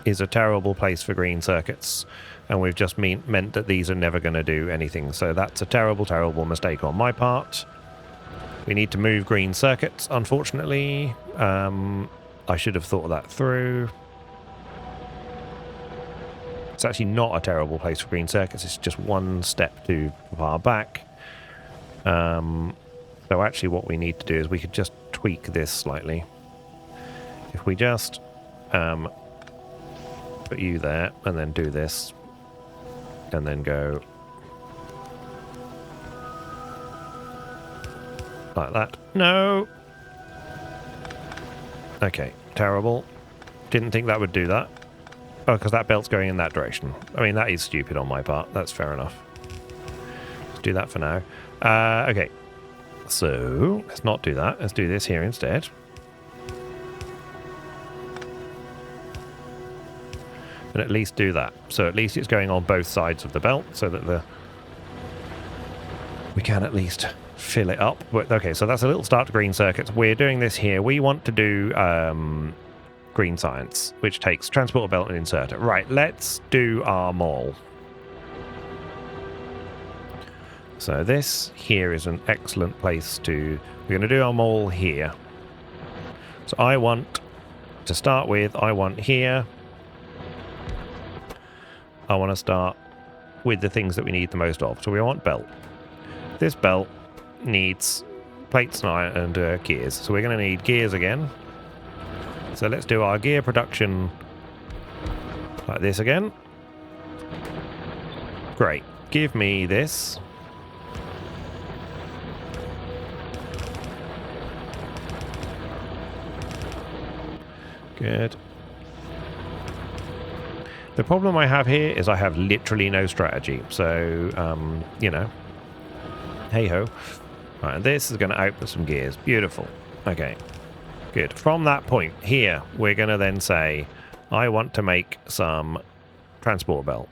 is a terrible place for green circuits. And we've just meant that these are never going to do anything. So that's a terrible, terrible mistake on my part. We need to move green circuits, unfortunately. I should have thought that through. It's actually not a terrible place for green circuits. It's just one step too far back. So actually what we need to do is we could just tweak this slightly. If we just put you there and then do this. And then go like that. No! Okay, terrible. Didn't think that would do that. Oh, because that belt's going in that direction. I mean, that is stupid on my part. That's fair enough. Let's do that for now. Okay. So, let's not do that. Let's do this here instead. And at least do that. So at least it's going on both sides of the belt so that we can at least fill it up. But okay, so that's a little start to green circuits. We're doing this here. We want to do green science, which takes transport belt and inserter. Right, let's do our mall. So this here is an excellent place to... We're going to do our mall here. So I want, to start with, I want here... I want to start with the things that we need the most of. So we want belt. This belt needs plates and gears. So we're going to need gears again. So let's do our gear production like this again. Great. Give me this. Good. The problem I have here is I have literally no strategy. So, you know, hey-ho. Right, and this is going to output some gears. Beautiful. Okay, good. From that point here, we're going to then say, I want to make some transport belt.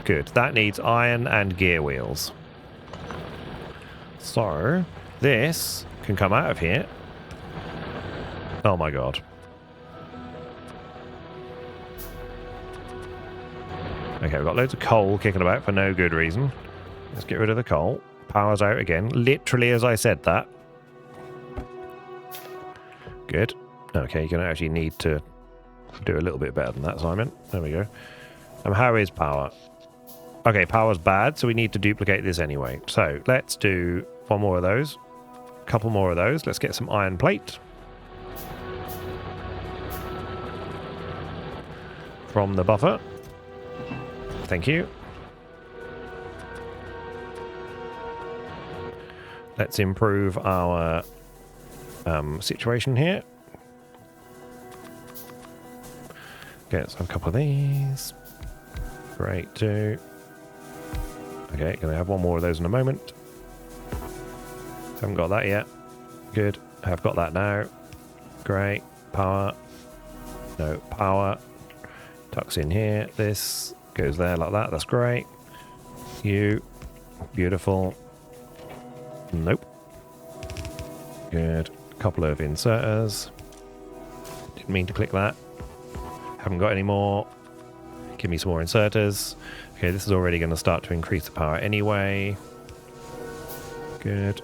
Good. That needs iron and gear wheels. So, this can come out of here. Oh my god. Okay, we've got loads of coal kicking about for no good reason. Let's get rid of the coal. Power's out again. Literally as I said that. Good. Okay, you're going to actually need to do a little bit better than that, Simon. There we go. How is power? Okay, power's bad, so we need to duplicate this anyway. So let's do one more of those. A couple more of those. Let's get some iron plate. From the buffer. Thank you. Let's improve our situation here. Get a couple of these. Great, too. Okay, gonna have one more of those in a moment. Haven't got that yet. Good. Have got that now. Great. Power. No, power. Tucks in here. This goes there like that. That's great. You. Beautiful. Nope. Good. Couple of inserters. Didn't mean to click that. Haven't got any more. Give me some more inserters. Okay, this is already going to start to increase the power anyway. Good.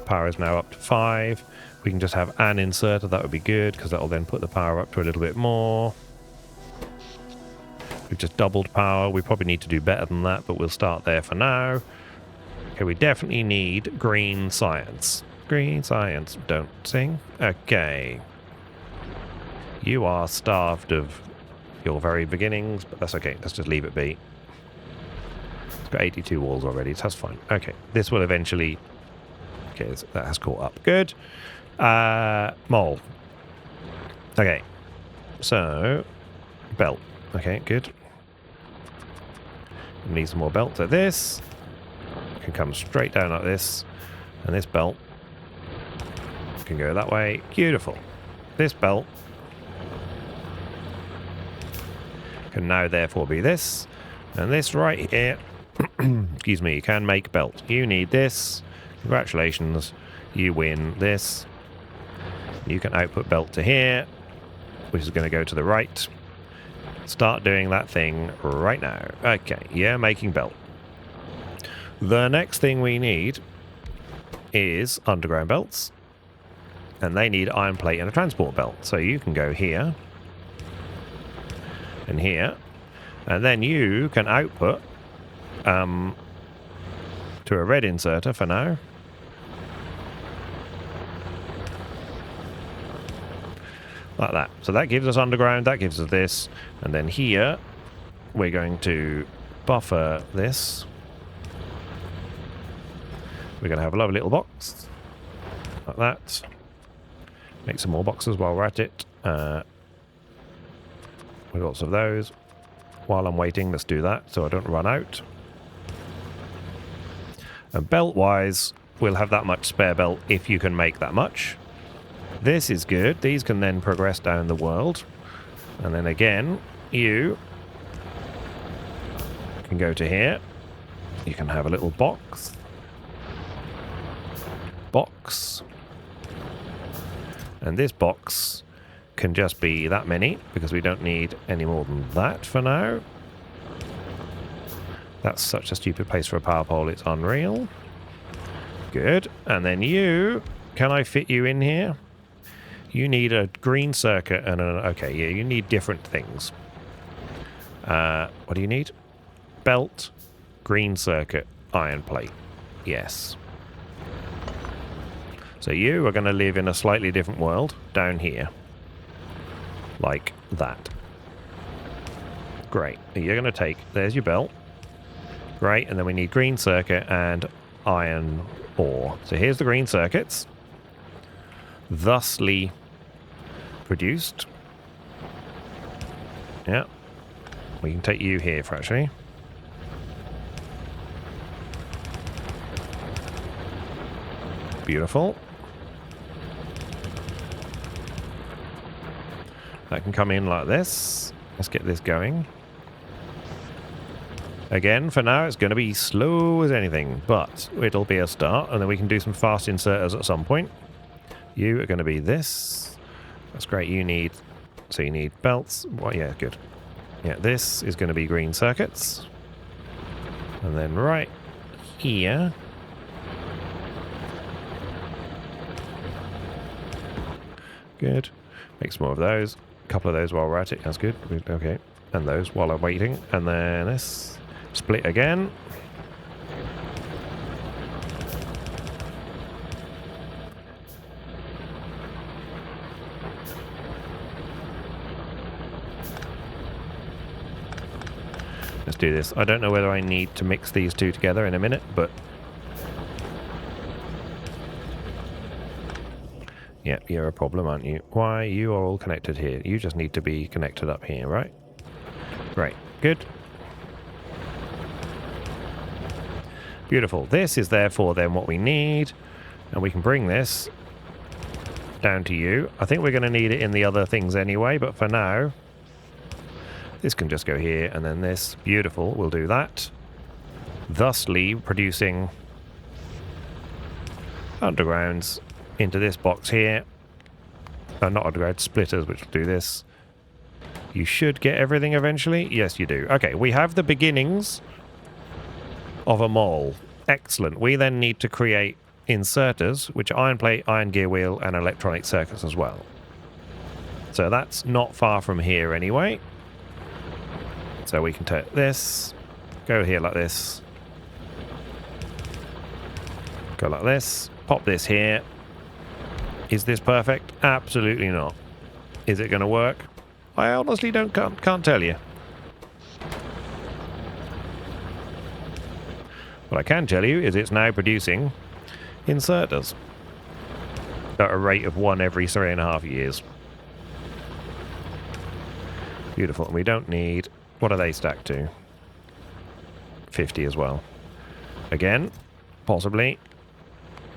Power is now up to 5. We can just have an inserter. That would be good, because that will then put the power up to a little bit more. We've just doubled power. We probably need to do better than that, but we'll start there for now. Okay, we definitely need green science. Green science. Don't sing. Okay. You are starved of your very beginnings, but that's okay. Let's just leave it be. It's got 82 walls already, so that's fine. Okay, this will eventually... Okay, that has caught up. Good. Mole. Okay. So, belt. Okay, good. Need some more belt. So this can come straight down like this, and this belt can go that way. Beautiful. This belt can now therefore be this, and this right here. Excuse me, you can make belt. You need this. Congratulations, you win this. You can output belt to here, which is going to go to the right. Start doing that thing right now. Okay, yeah, making belt. The next thing we need is underground belts, and they need iron plate and a transport belt. So you can go here and here, and then you can output to a red inserter for now. Like that. So that gives us underground, that gives us this, and then here we're going to buffer this. We're going to have a lovely little box like that. Make some more boxes while we're at it. We've got lots of those. While I'm waiting, let's do that so I don't run out. And belt-wise, we'll have that much spare belt if you can make that much. This is good. These can then progress down the world. And then again, you can go to here. You can have a little box. Box. And this box can just be that many, because we don't need any more than that for now. That's such a stupid place for a power pole, it's unreal. Good. And then you, can I fit you in here? You need a green circuit and an... Okay, yeah, you need different things. What do you need? Belt, green circuit, iron plate. Yes. So you are going to live in a slightly different world down here. Like that. Great. You're going to take... There's your belt. Great, and then we need green circuit and iron ore. So here's the green circuits. Thusly produced. Yeah. We can take you here for actually. Beautiful. That can come in like this. Let's get this going. Again, for now, it's going to be slow as anything, but it'll be a start, and then we can do some fast inserters at some point. You are going to be this. That's great. You need... So you need belts. Well, yeah, good. Yeah, this is going to be green circuits. And then right here. Good. Make some more of those. A couple of those while we're at it. That's good. Okay. And those while I'm waiting. And then this. Split again. Let's do this. I don't know whether I need to mix these two together in a minute, but... yeah, you're a problem, aren't you? Why? You are all connected here. You just need to be connected up here, right? Great. Good. Beautiful. This is therefore then what we need. And we can bring this down to you. I think we're going to need it in the other things anyway, but for now... this can just go here, and then this. Beautiful, we'll do that. Thusly producing undergrounds into this box here. Not underground, splitters, which will do this. You should get everything eventually. Yes, you do. Okay, we have the beginnings of a mole. Excellent. We then need to create inserters, which are iron plate, iron gear wheel, and electronic circuits as well. So that's not far from here anyway. So we can take this, go here like this, go like this, pop this here. Is this perfect? Absolutely not. Is it going to work? I honestly can't tell you. What I can tell you is it's now producing inserters at a rate of 1 every 3.5 years. Beautiful. And we don't need... what are they stacked to? 50 as well. Again, possibly.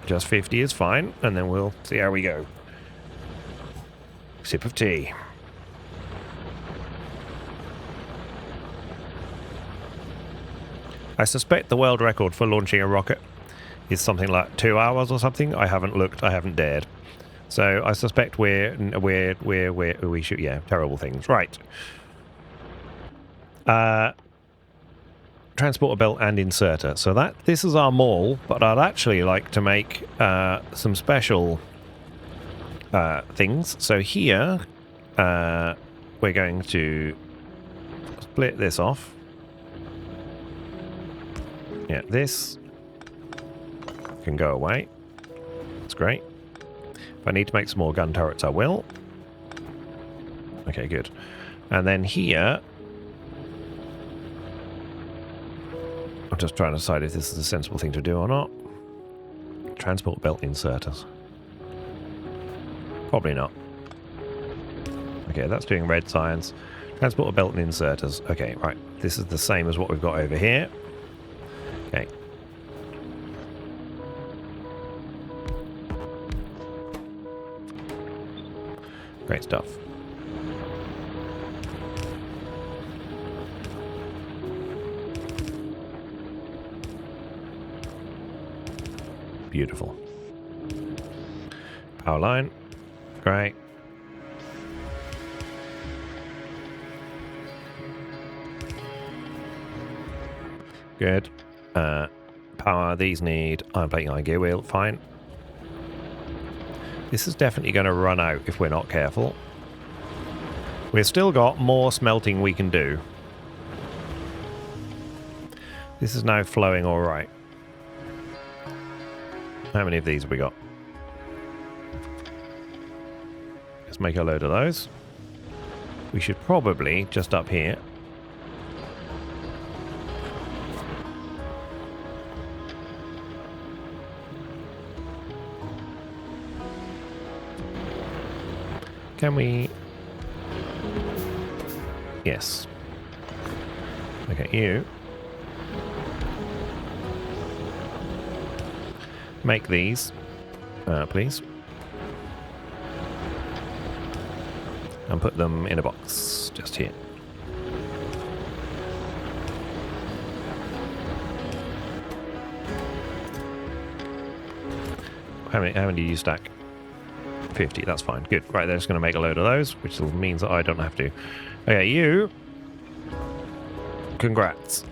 Just 50 is fine, and then we'll see how we go. Sip of tea. I suspect the world record for launching a rocket is something like 2 hours or something. I haven't looked. I haven't dared. So I suspect we shoot. Yeah, terrible things. Right. Transporter belt and inserter. So this is our mall, but I'd actually like to make some special things. So here we're going to split this off. Yeah, this can go away. That's great. If I need to make some more gun turrets, I will. Okay, good. And then here... I'm just trying to decide if this is a sensible thing to do or not. Transport belt inserters. Probably not. Okay, that's doing red science. Transport belt and inserters. Okay, right. This is the same as what we've got over here. Okay. Great stuff. Beautiful. Power line. Great. Good. Power. These need iron plate and iron gear wheel. Fine. This is definitely going to run out if we're not careful. We've still got more smelting we can do. This is now flowing all right. How many of these have we got? Let's make a load of those. We should probably, just up here, can we... Yes. Okay, you. Make these, please. And put them in a box, just here. How many do you stack? 50, that's fine. Good. Right, they're just going to make a load of those, which means that I don't have to. Okay, you Congrats.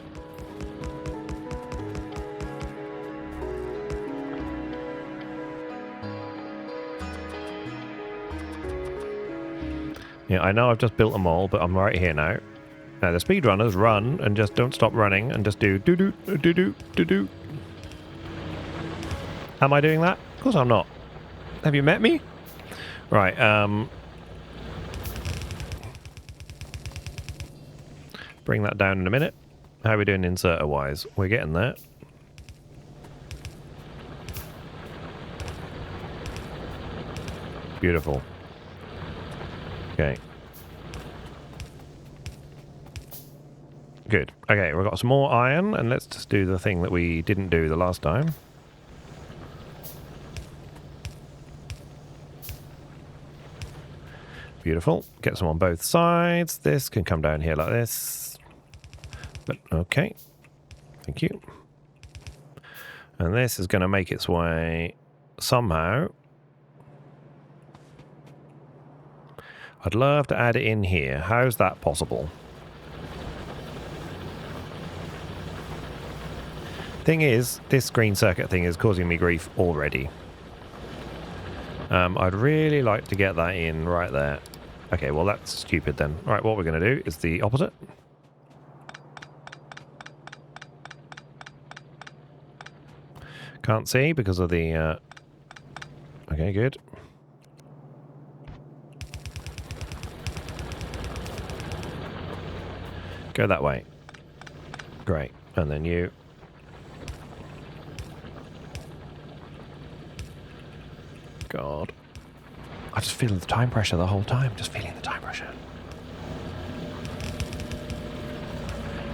Yeah, I know I've just built them all, but I'm right here now. Now, the speedrunners run and just don't stop running and just do do-do, do-do, do-do. Am I doing that? Of course I'm not. Have you met me? Right, bring that down in a minute. How are we doing inserter-wise? We're getting there. Beautiful. Okay. Good. Okay, we've got some more iron, and let's just do the thing that we didn't do the last time. Beautiful. Get some on both sides. This can come down here like this. But, okay. Thank you. And this is going to make its way somehow. I'd love to add it in here. How's that possible? Thing is, this green circuit thing is causing me grief already. I'd really like to get that in right there. Okay, well that's stupid then. Right, what we're going to do is the opposite. Can't see because of the... Okay, good. Go that way. Great. And then you... God. I just feel the time pressure the whole time. Just feeling the time pressure.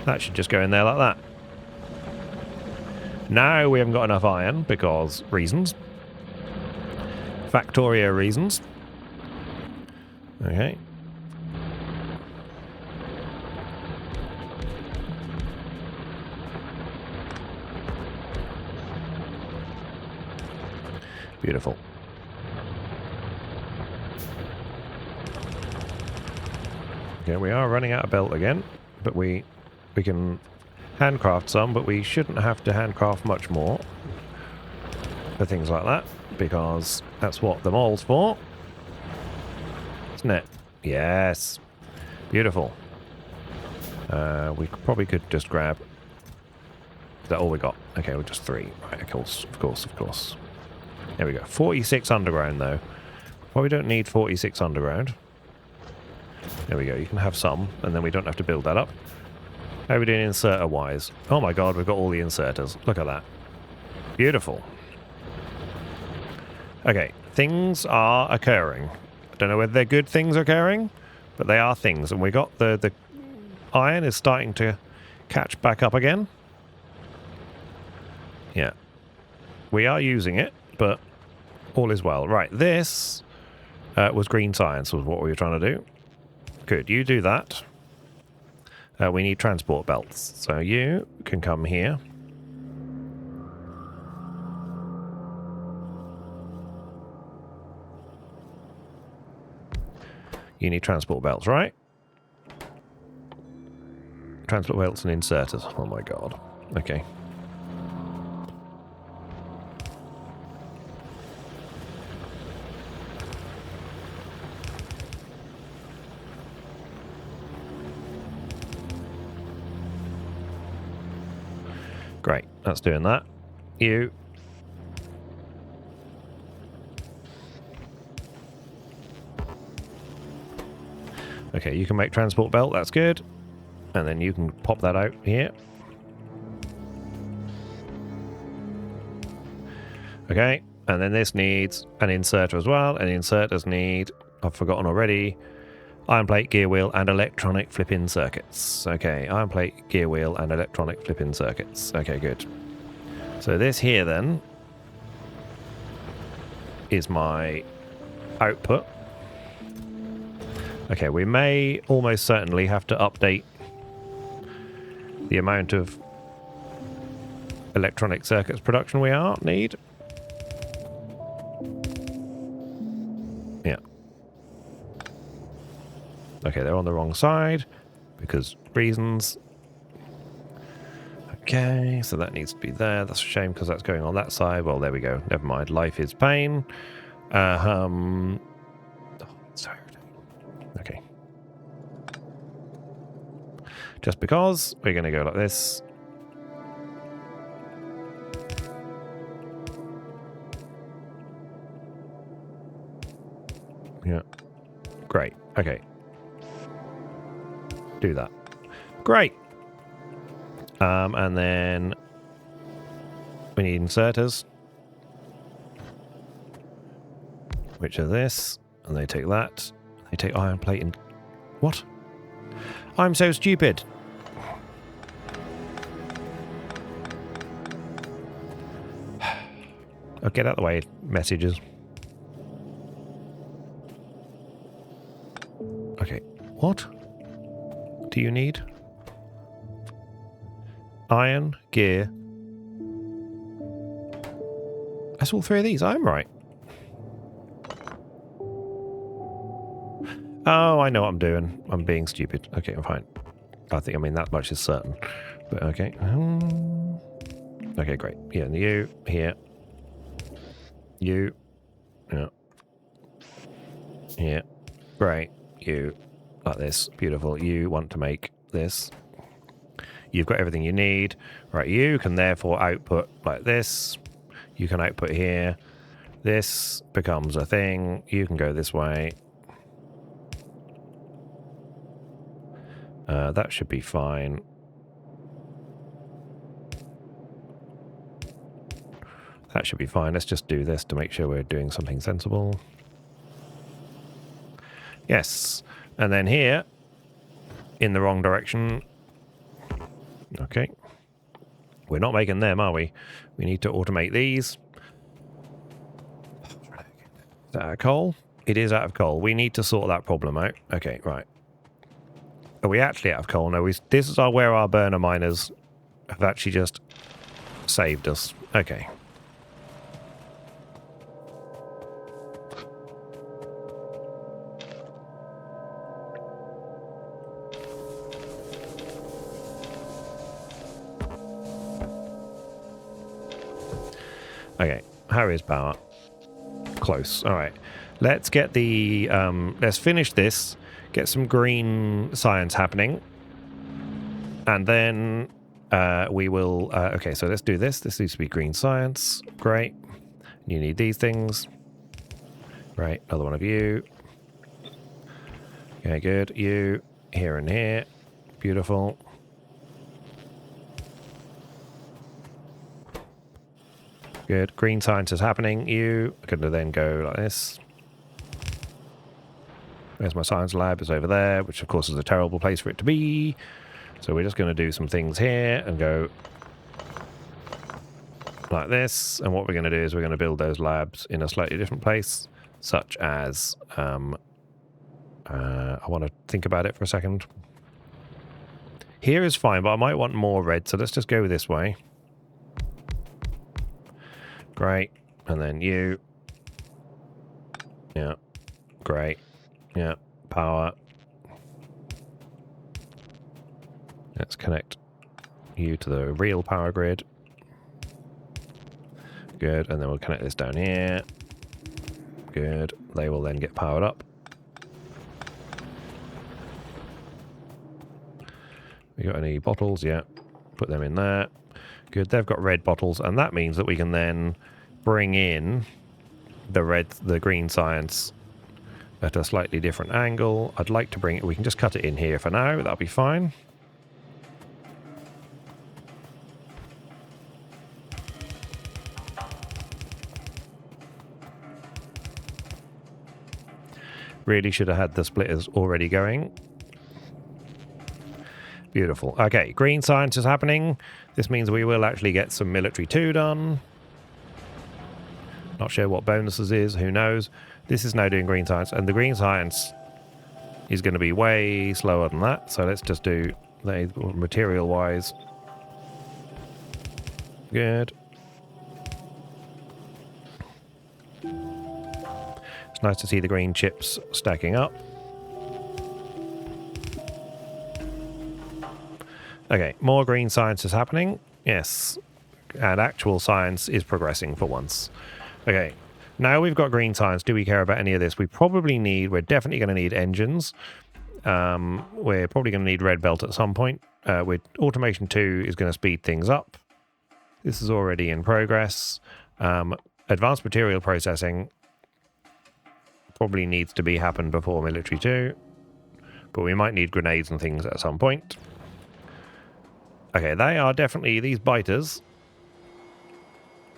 That should just go in there like that. Now we haven't got enough iron because reasons. Factorio reasons. Okay. Beautiful. Okay, we are running out of belt again, but we can handcraft some, but we shouldn't have to handcraft much more for things like that, because that's what the mole's for. Isn't it? Yes. Beautiful. We probably could just grab... Is that all we got? Okay, we're just 3. Right, of course, of course, of course. There we go. 46 underground, though. Well, we don't need 46 underground. There we go. You can have some, and then we don't have to build that up. How are we doing inserter-wise? Oh my god, we've got all the inserters. Look at that. Beautiful. Okay, things are occurring. I don't know whether they're good things occurring, but they are things. And we got the iron is starting to catch back up again. Yeah. We are using it, but all is well. Right, this was green science was what we were trying to do. Good, you do that. We need transport belts. So you can come here. You need transport belts, right? Transport belts and inserters. Oh my god. Okay. Great, that's doing that. You. Okay, you can make transport belt, that's good. And then you can pop that out here. Okay, and then this needs an inserter as well. And the inserters need, I've forgotten already, iron plate, gear wheel, and electronic flip-in circuits. Okay, iron plate, gear wheel, and electronic flip-in circuits. Okay, good. So this here then is my output. Okay, we may almost certainly have to update the amount of electronic circuits production we need. Yeah. Okay, they're on the wrong side because reasons. Okay, so that needs to be there. That's a shame because that's going on that side. Well, there we go. Never mind. Life is pain. Oh, so okay. Just because we're going to go like this. Yeah. Great. Okay. Do that. Great. And then we need inserters, which are this, and they take that. They take iron plate and... What? I'm so stupid. Oh, get out of the way, messages. Okay. What do you need? Iron, gear. That's all three of these. I'm right. Oh, I know what I'm doing. I'm being stupid. Okay, I'm fine. I mean, that much is certain. But okay. Okay, great. Yeah, and you, here. You. Yeah. Here. Great. You. Like this. Beautiful. You want to make this. You've got everything you need. Right, you can therefore output like this. You can output here. This becomes a thing. You can go this way. That should be fine. That should be fine. Let's just do this to make sure we're doing something sensible. Yes. And then here, in the wrong direction. Okay. We're not making them, are we? We need to automate these. Is that out of coal? It is out of coal. We need to sort that problem out. Okay, right. Are we actually out of coal? No, this is where our burner miners have actually just saved us. Okay. Okay, how is power? Close. All right. Let's get the... let's finish this. Get some green science happening. And then we will... okay, so let's do this. This needs to be green science. Great. You need these things. Right, another one of you. Okay, good. You, here and here. Beautiful. Good. Green science is happening. You are going to then go like this. There's my science lab. It's over there, which of course is a terrible place for it to be. So we're just going to do some things here and go like this. And what we're going to do is we're going to build those labs in a slightly different place, such as... I want to think about it for a second. Here is fine, but I might want more red, so let's just go this way. Great. And then you. Yeah. Great. Yeah. Power. Let's connect you to the real power grid. Good. And then we'll connect this down here. Good. They will then get powered up. We got any bottles? Yeah. Put them in there. Good. They've got red bottles, and that means that we can then bring in the green science at a slightly different angle. I'd like to bring it... We can just cut it in here for now. That'll be fine. Really should have had the splitters already going. Beautiful. Okay, green science is happening. This means we will actually get some military 2 done. Not sure what bonuses is, who knows. This is now doing green science, and the green science is going to be way slower than that. So let's just do material-wise. Good. It's nice to see the green chips stacking up. Okay, more green science is happening. Yes. And actual science is progressing for once. Okay. Now we've got green science. Do we care about any of this? We're definitely going to need engines. We're probably going to need red belt at some point. With automation 2 is going to speed things up. This is already in progress. Advanced material processing probably needs to be happened before military 2. But we might need grenades and things at some point. Okay, they are definitely, these biters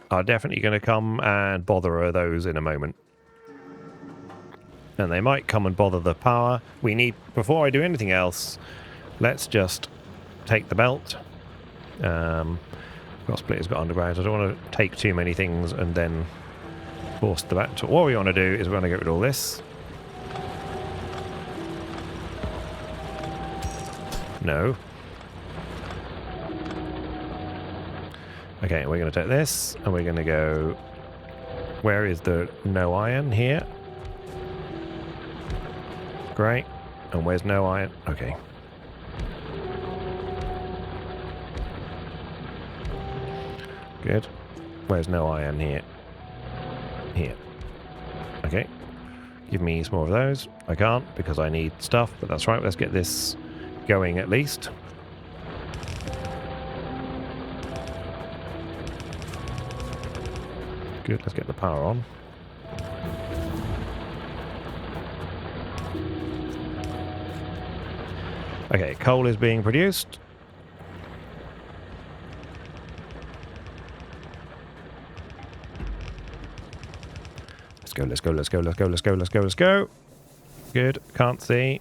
are definitely going to come and bother those in a moment. And they might come and bother the power. We need, before I do anything else, let's just take the belt. Got splitters, got underground. I don't want to take too many things and then force the back. So what we want to do is we want to get rid of all this. No. Okay, we're going to take this and we're going to go... Where is the no iron? Here. Great. And where's no iron? Okay. Good. Where's no iron? Here. Here. Okay. Give me some more of those. I can't because I need stuff, but that's right. Let's get this going at least. Good. Let's get the power on. Okay, coal is being produced. Let's go, let's go, let's go, let's go, let's go, let's go, let's go. Good. Can't see.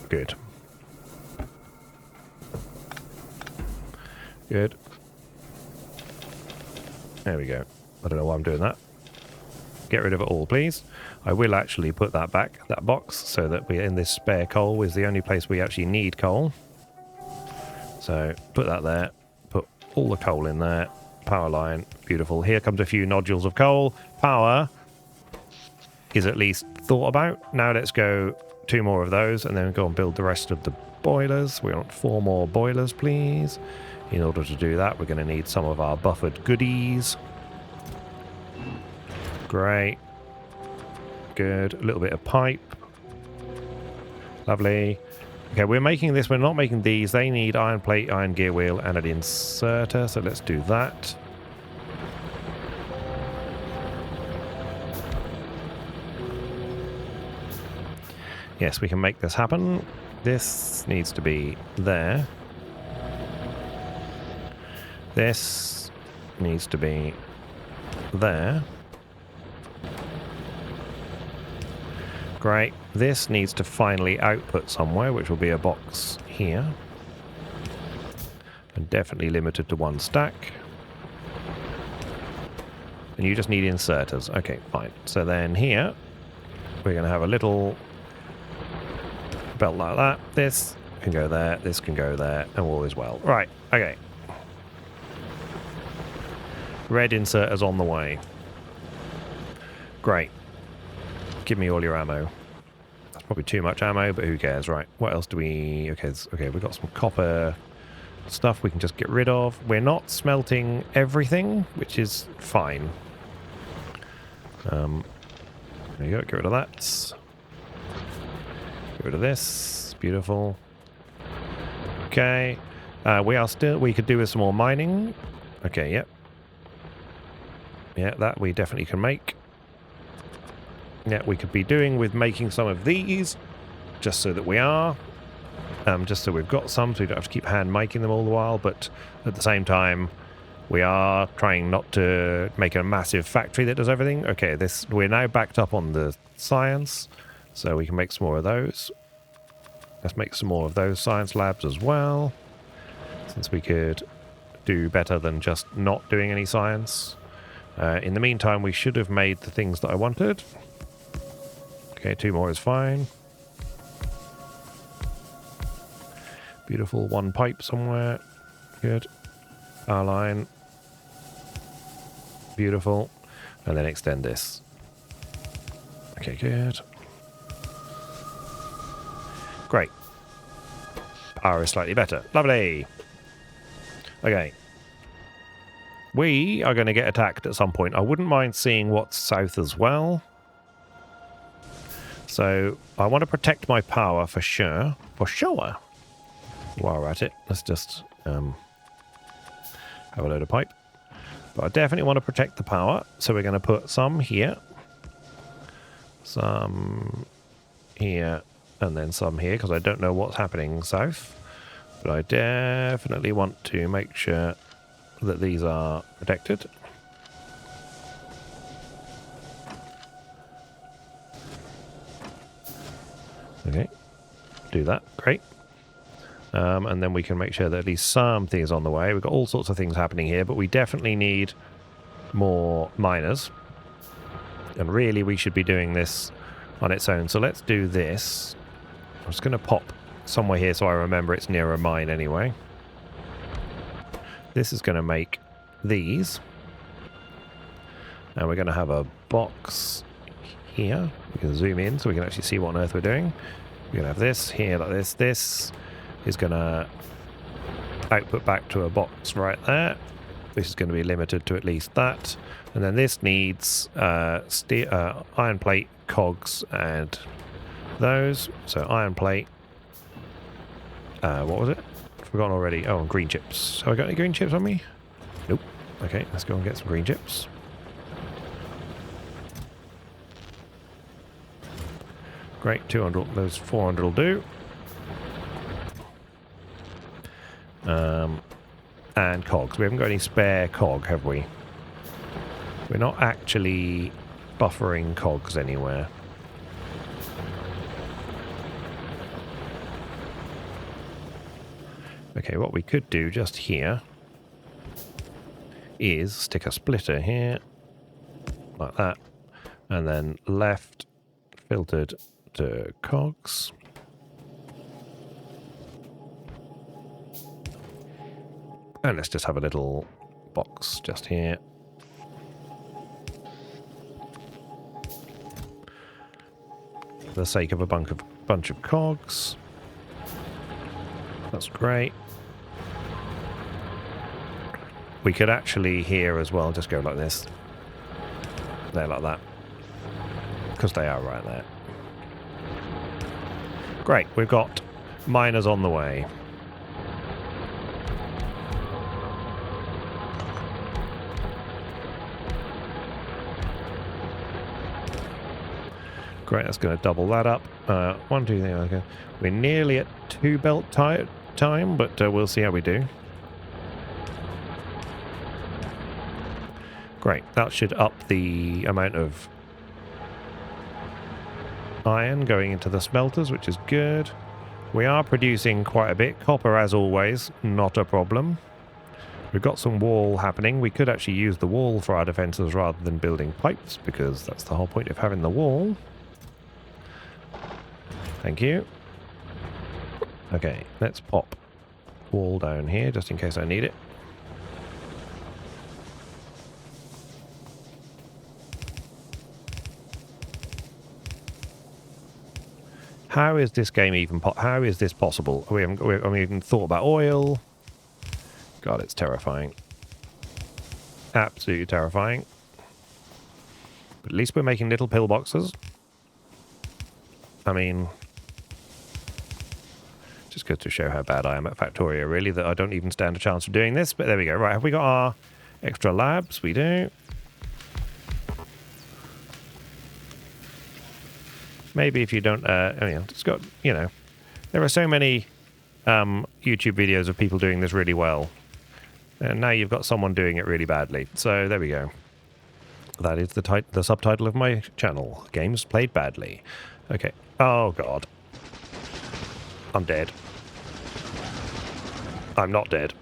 Good. Good. There we go. I don't know why I'm doing that. Get rid of it all, please. I will actually put that back, that box, so that we're in this spare coal is the only place we actually need coal. So put that there. Put all the coal in there. Power line. Beautiful. Here comes a few nodules of coal. Power is at least thought about. Now let's go 2 more of those and then go and build the rest of the boilers. We want 4 more boilers, please. In order to do that, we're going to need some of our buffered goodies. Great. Good. A little bit of pipe. Lovely. Okay, we're making this. We're not making these. They need iron plate, iron gear wheel, and an inserter. So let's do that. Yes, we can make this happen. This needs to be there. This needs to be there. Great. This needs to finally output somewhere, which will be a box here. And definitely limited to 1 stack. And you just need inserters. Okay, fine. So then here, we're going to have a little belt like that. This can go there, this can go there, and all is well. Right, okay. Red inserters on the way. Great. Give me all your ammo. That's probably too much ammo, but who cares? Right, what else do we... Okay, we've got some copper stuff we can just get rid of. We're not smelting everything, which is fine. There you go, get rid of that. Get rid of this. Beautiful. Okay. We could do with some more mining. Okay, yep. Yeah, that we definitely can make. Yeah, we could be doing with making some of these, just so that we are. Just so we've got some, so we don't have to keep hand making them all the while, but at the same time, we are trying not to make a massive factory that does everything. Okay, we're now backed up on the science, so we can make some more of those. Let's make some more of those science labs as well, since we could do better than just not doing any science. In the meantime, we should have made the things that I wanted. Okay, 2 more is fine. Beautiful. 1 pipe somewhere. Good. Power line. Beautiful. And then extend this. Okay, good. Great. Power is slightly better. Lovely. Okay. We are going to get attacked at some point. I wouldn't mind seeing what's south as well. So I want to protect my power for sure. For sure. While we're at it, let's just have a load of pipe. But I definitely want to protect the power. So we're going to put some here. Some here. And then some here. Because I don't know what's happening south. But I definitely want to make sure that these are protected. Okay, do that, great. And then we can make sure that at least something is on the way. We've got all sorts of things happening here, but we definitely need more miners. And really we should be doing this on its own. So let's do this. I'm just going to pop somewhere here so I remember it's near a mine anyway. This is going to make these. And we're going to have a box here. We can zoom in so we can actually see what on earth we're doing. We're going to have this here like this. This is going to output back to a box right there. This is going to be limited to at least that. And then this needs iron plate, cogs, and those. So iron plate. What was it? Forgotten already. Oh, green chips. Have I got any green chips on me? Nope. Okay, let's go and get some green chips. Great, 200, those 400 will do. And cogs. We haven't got any spare cog, have we? We're not actually buffering cogs anywhere. Okay, what we could do just here is stick a splitter here, like that, and then left filtered to cogs. And let's just have a little box just here. For the sake of a bunch of cogs. That's great. We could actually here as well just go like this. There, like that. Because they are right there. Great, we've got miners on the way. Great, that's going to double that up. 1, 2, 3, okay. We're nearly at 2 belt time, but we'll see how we do. Great, that should up the amount of iron going into the smelters, which is good. We are producing quite a bit. Copper, as always, not a problem. We've got some wall happening. We could actually use the wall for our defences rather than building pipes, because that's the whole point of having the wall. Thank you. Okay, let's pop wall down here, just in case I need it. How is this game even how is this possible? We haven't even thought about oil. God, it's terrifying. Absolutely terrifying. But at least we're making little pillboxes. I mean, just goes to show how bad I am at Factorio, really, that I don't even stand a chance of doing this. But there we go. Right, have we got our extra labs? We do. Maybe if you don't, it's got, there are so many YouTube videos of people doing this really well. And now you've got someone doing it really badly. So there we go. That is the subtitle of my channel. Games played badly. Okay. Oh, God. I'm dead. I'm not dead.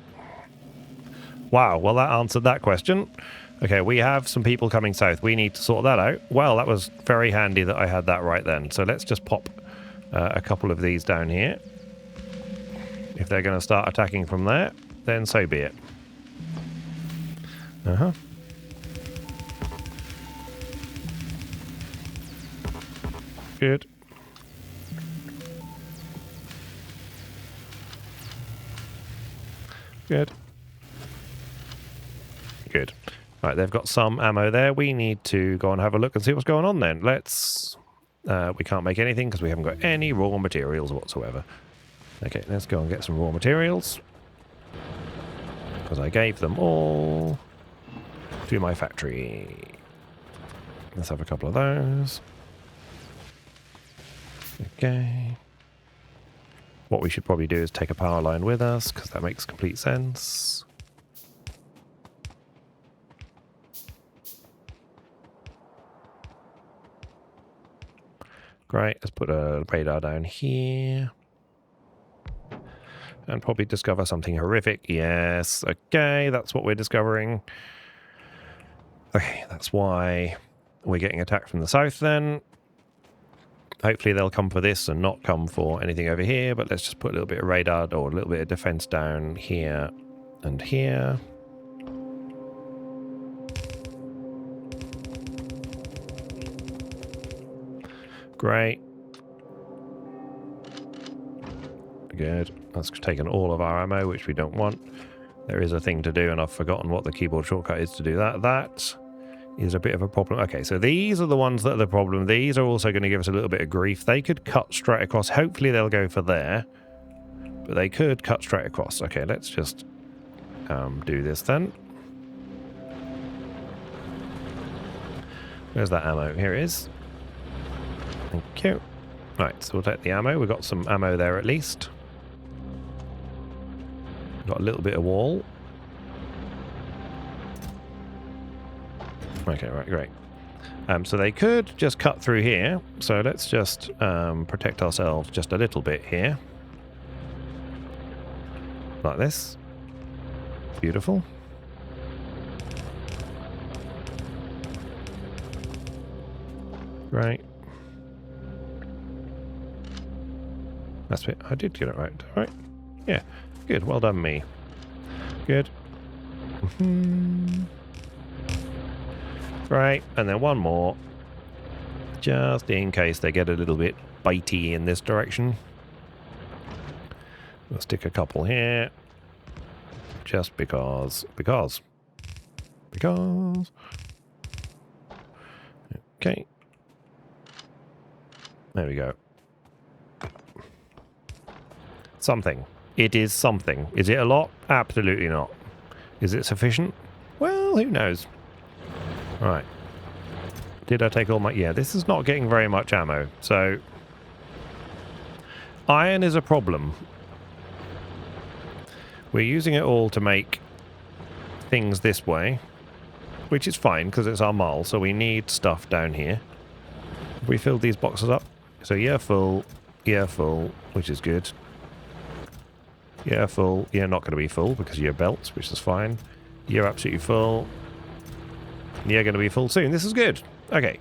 Wow, well, that answered that question. Okay, we have some people coming south. We need to sort that out. Well, that was very handy that I had that right then. So let's just pop a couple of these down here. If they're going to start attacking from there, then so be it. Uh-huh. Good. Good. Good. Right, they've got some ammo there. We need to go and have a look and see what's going on then. Let's... we can't make anything because we haven't got any raw materials whatsoever. Okay, let's go and get some raw materials. Because I gave them all to my factory. Let's have a couple of those. Okay. What we should probably do is take a power line with us, because that makes complete sense. Great, let's put a radar down here. And probably discover something horrific. Yes, okay, that's what we're discovering. Okay, that's why we're getting attacked from the south then. Hopefully they'll come for this and not come for anything over here, but let's just put a little bit of radar or a little bit of defense down here and here. Great. Good. That's taken all of our ammo, which we don't want. There is a thing to do, and I've forgotten what the keyboard shortcut is to do that. That is a bit of a problem. Okay, so these are the ones that are the problem. These are also going to give us a little bit of grief. They could cut straight across. Hopefully they'll go for there. But they could cut straight across. Okay, let's just do this then. Where's that ammo? Here it is. Thank you. Right, so we'll take the ammo. We've got some ammo there at least. Got a little bit of wall. Okay, right, great. So they could just cut through here. So let's just protect ourselves just a little bit here. Like this. Beautiful. Right. That's it. I did get it right. All right. Yeah. Good. Well done, me. Good. Right. And then one more. Just in case they get a little bit bitey in this direction. We'll stick a couple here. Just because. Because. Okay. There we go. Something. It is something. Is it a lot? Absolutely not. Is it sufficient? Well, who knows? Right. Did I take all my... Yeah, this is not getting very much ammo. So, iron is a problem. We're using it all to make things this way, which is fine because it's our mall, so we need stuff down here. Have we filled these boxes up? So, yeah, full, which is good. Yeah, full. You're not going to be full because of your belts, which is fine. You're absolutely full. You're going to be full soon. This is good. Okay.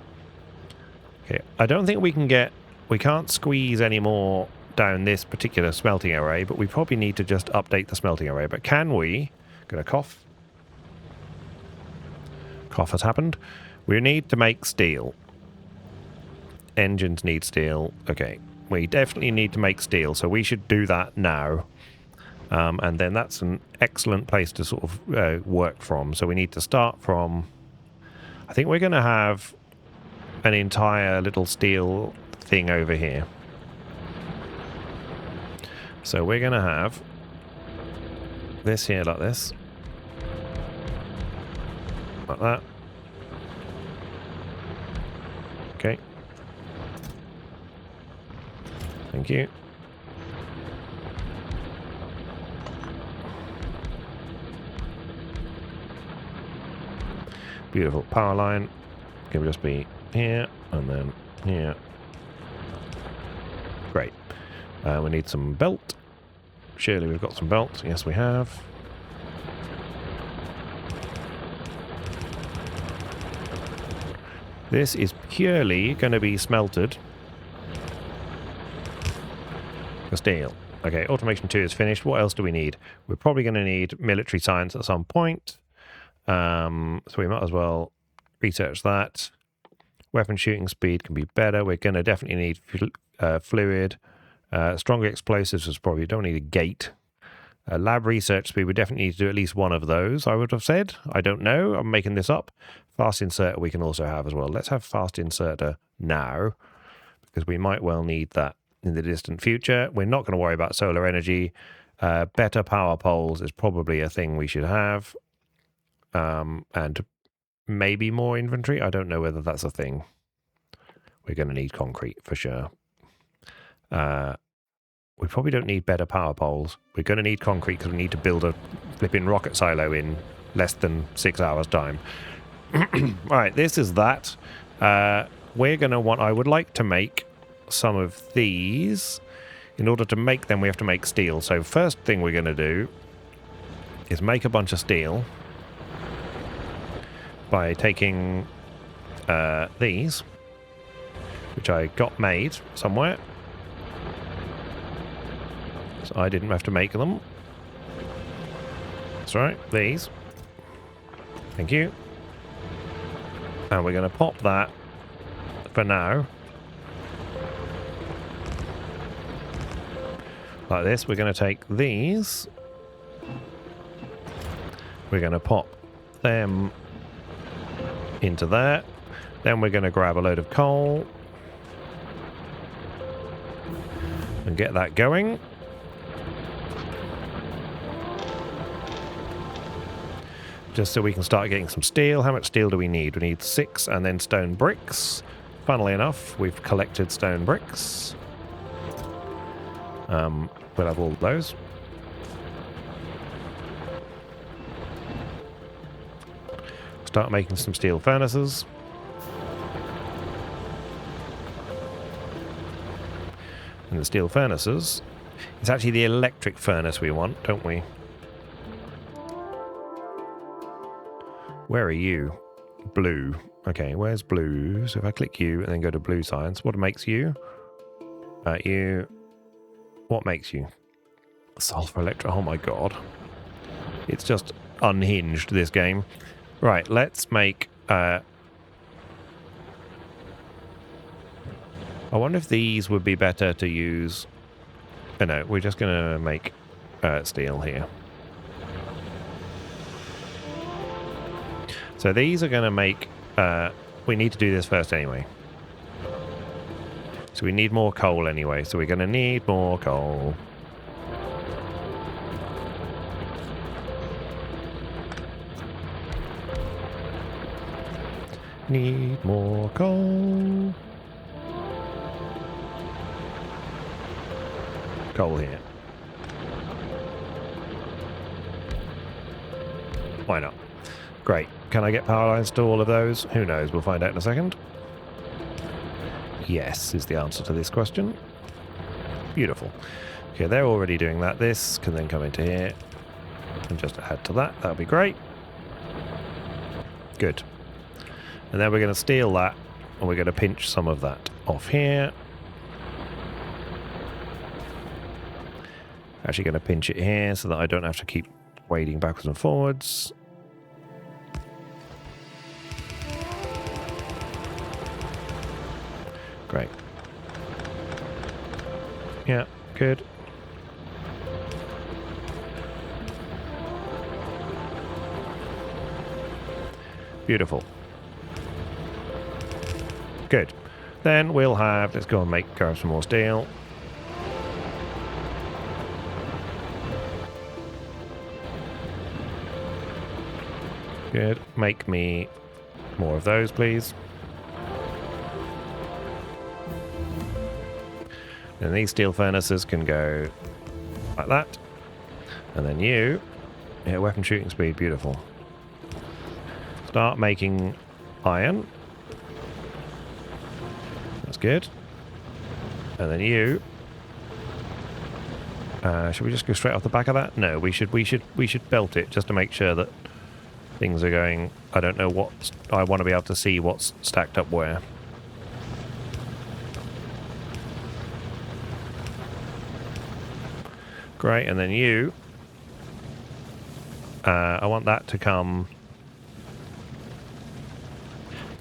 Okay. I don't think we can get... We can't squeeze any more down this particular smelting array, but we probably need to just update the smelting array. But can we... Gonna cough. Cough has happened. We need to make steel. Engines need steel. Okay. We definitely need to make steel, so we should do that now. And then that's an excellent place to sort of work from. So we need to start from... I think we're going to have an entire little steel thing over here. So we're going to have this here like this. Like that. Okay. Thank you. Beautiful power line. Can just be here and then here. Great. We need some belt. Surely we've got some belts. Yes, we have. This is purely going to be smelted for steel. Okay, automation 2 is finished. What else do we need? We're probably going to need military science at some point. So we might as well research that. Weapon shooting speed can be better. We're going to definitely need fluid. Stronger explosives is probably... Don't need a gate. Lab research speed, we definitely need to do at least one of those, I would have said. I don't know. I'm making this up. Fast inserter we can also have as well. Let's have fast inserter now, because we might well need that in the distant future. We're not going to worry about solar energy. Better power poles is probably a thing we should have. And maybe more inventory. I don't know whether that's a thing. We're going to need concrete for sure. We probably don't need better power poles. We're going to need concrete because we need to build a flipping rocket silo in less than 6 hours' time. Right, this is that. We're going to want... I would like to make some of these. In order to make them, we have to make steel. So first thing we're going to do is make a bunch of steel by taking these, which I got made somewhere. So I didn't have to make them. That's right, these. Thank you. And we're going to pop that for now. Like this. We're going to take these. We're going to pop them into there. Then we're going to grab a load of coal and get that going. Just so we can start getting some steel. How much steel do we need? We need 6 and then stone bricks. Funnily enough, we've collected stone bricks. We'll have all those. Start making some steel furnaces. And the steel furnaces, it's actually the electric furnace we want, don't we? Where are you? Blue. Okay, where's blue? So if I click you and then go to blue science, what makes you? You. What makes you? Sulfur electro. Oh my god. It's just unhinged, this game. Right, let's make... I wonder if these would be better to use... Oh no, we're just going to make steel here. So these are going to make... we need to do this first anyway. So we need more coal anyway. So we're going to need more coal. Need more coal. Coal here. Why not? Great. Can I get power lines to all of those? Who knows? We'll find out in a second. Yes, is the answer to this question. Beautiful. Okay, they're already doing that. This can then come into here and just add to that. That'll be great. Good. And then we're going to steal that and we're going to pinch some of that off here. Actually going to pinch it here so that I don't have to keep wading backwards and forwards. Great. Yeah, good. Beautiful. Good. Then we'll have, let's go and grab some more steel. Good. Make me more of those, please. And these steel furnaces can go like that. And then you, yeah, weapon shooting speed, beautiful. Start making iron. That's good. And then you, should we just go straight off the back of that? No, we should belt it just to make sure that things are going. I don't know what I want to be able to see what's stacked up where. Great, and then you, I want that to come,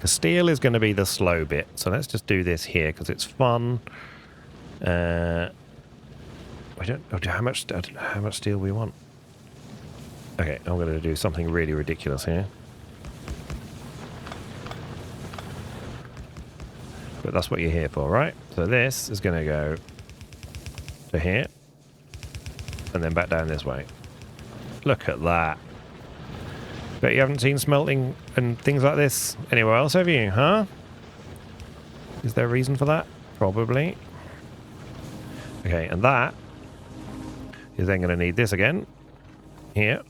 the steel is going to be the slow bit, so let's just do this here because it's fun. I don't know how much steel we want. Okay, I'm going to do something really ridiculous here. But that's what you're here for, right? So this is going to go to here. And then back down this way. Look at that. Bet you haven't seen smelting and things like this anywhere else, have you? Huh? Is there a reason for that? Probably. Okay, and that is then going to need this again. Here.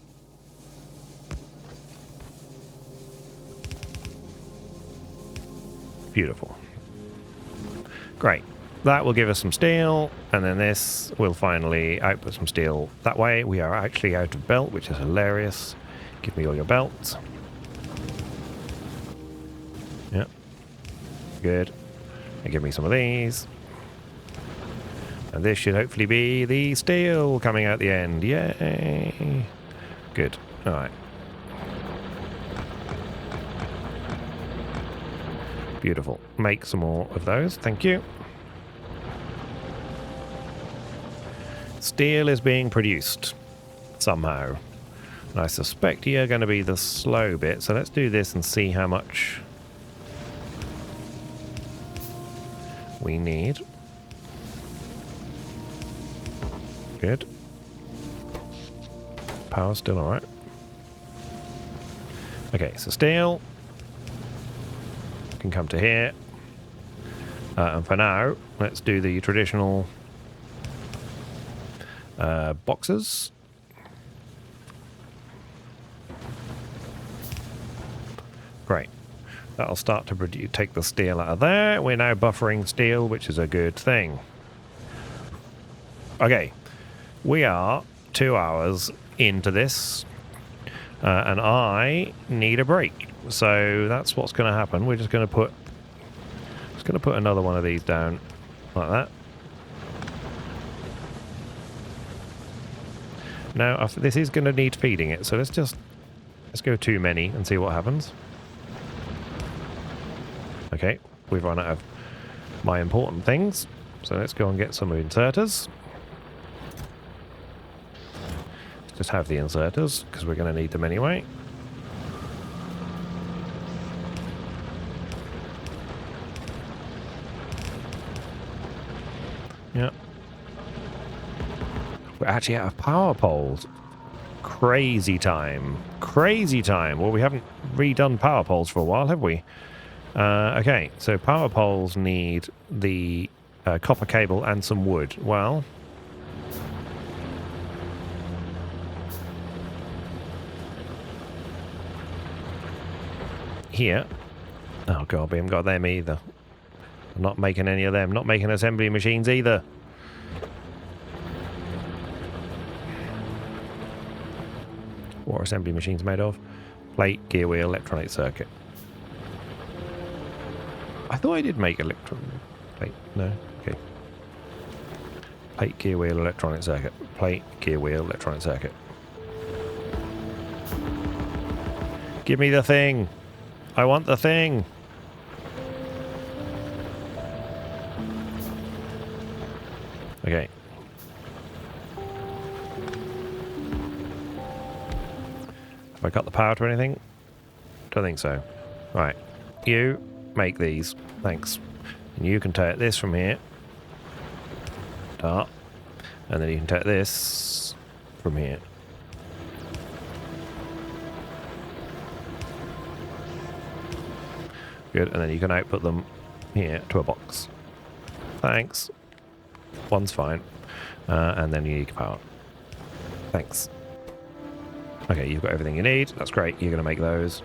Beautiful. Great. That will give us some steel, and then this will finally output some steel that way. We are actually out of belt, which is hilarious. Give me all your belts. Yep. Good. And give me some of these. And this should hopefully be the steel coming out the end. Yay! Good. Alright. Beautiful. Make some more of those. Thank you. Steel is being produced. Somehow. And I suspect you're going to be the slow bit. So let's do this and see how much we need. Good. Power still alright. Okay, so steel can come to here. And for now, let's do the traditional boxes. Great. That'll start to take the steel out of there. We're now buffering steel, which is a good thing. Okay. We are 2 hours into this. And I need a break. So that's what's going to happen. We're just going to put another one of these down like that. Now, this is going to need feeding it, so let's go too many and see what happens. Okay, we've run out of my important things, so let's go and get some inserters. Just have the inserters, because we're going to need them anyway. Yeah. We're actually out of power poles. Crazy time. Crazy time. Well, we haven't redone power poles for a while, have we? Okay, so power poles need the copper cable and some wood. Well, here. Oh god, we haven't got them either. I'm not making any of them. Not making assembly machines either. What are assembly machines made of? Plate, gear wheel, electronic circuit. I thought I did make plate. No? Okay. Plate, gear wheel, electronic circuit. Plate, gear wheel, electronic circuit. Give me the thing! I want the thing! Okay. Have I got the power to anything? Don't think so. Right. You make these. Thanks. And you can take this from here. Dart. And then you can take this from here. Good. And then you can output them here to a box. Thanks. One's fine. And then you need power. Thanks. Okay, you've got everything you need. That's great. You're going to make those.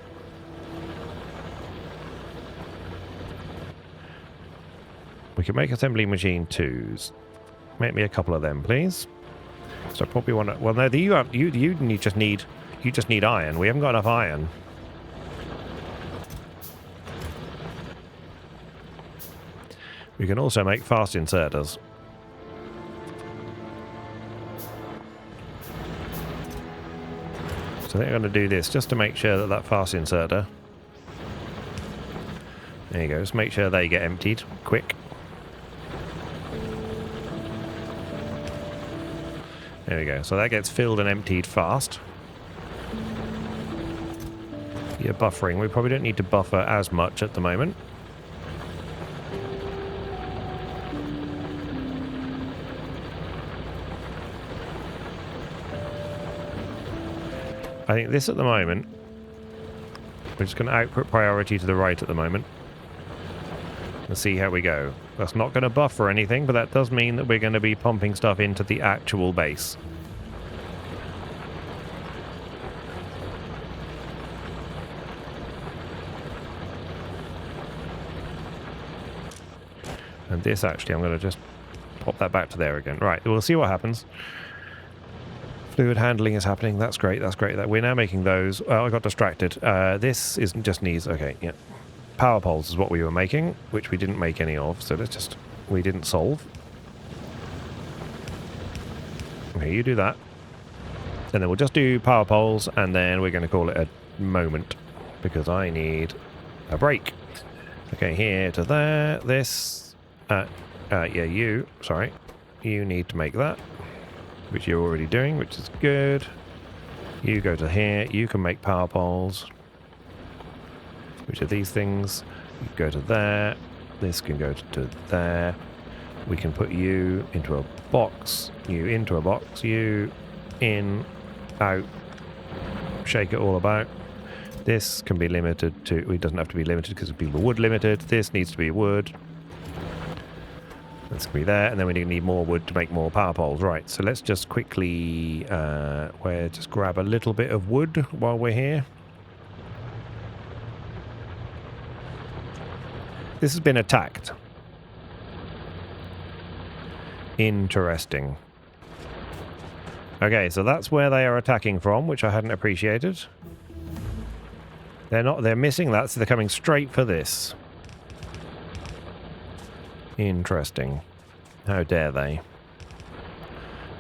We can make assembly machine 2s. Make me a couple of them, please. So I probably want to... Well, no, you just need iron. We haven't got enough iron. We can also make fast inserters. So I think I'm going to do this just to make sure that that fast inserter... There you go. Just make sure they get emptied quick. There we go. So that gets filled and emptied fast. Yeah, buffering. We probably don't need to buffer as much at the moment. I think this at the moment, we're just going to output priority to the right at the moment. And see how we go. That's not going to buffer anything, but that does mean that we're going to be pumping stuff into the actual base. And this actually, I'm going to just pop that back to there again. Right, we'll see what happens. Fluid handling is happening. That's great. That's great. We're now making those. I got distracted. This isn't just needs. Okay, yeah. Power poles is what we were making, which we didn't make any of. So let's just. We didn't solve. Okay, you do that. And then we'll just do power poles, and then we're going to call it a moment because I need a break. Okay, here to there. This. Yeah, you. Sorry. You need to make that. Which you're already doing, which is good. You go to here, you can make power poles, which are these things. You go to there, this can go to there. We can put you into a box, you into a box, you in, out, shake it all about. This can be limited to, it doesn't have to be limited because people wood limited. This needs to be wood. That's going to be there, and then we need more wood to make more power poles. Right, so let's just quickly just grab a little bit of wood while we're here. This has been attacked. Interesting. Okay, so that's where they are attacking from, which I hadn't appreciated. They're missing that, so they're coming straight for this. Interesting. How dare they?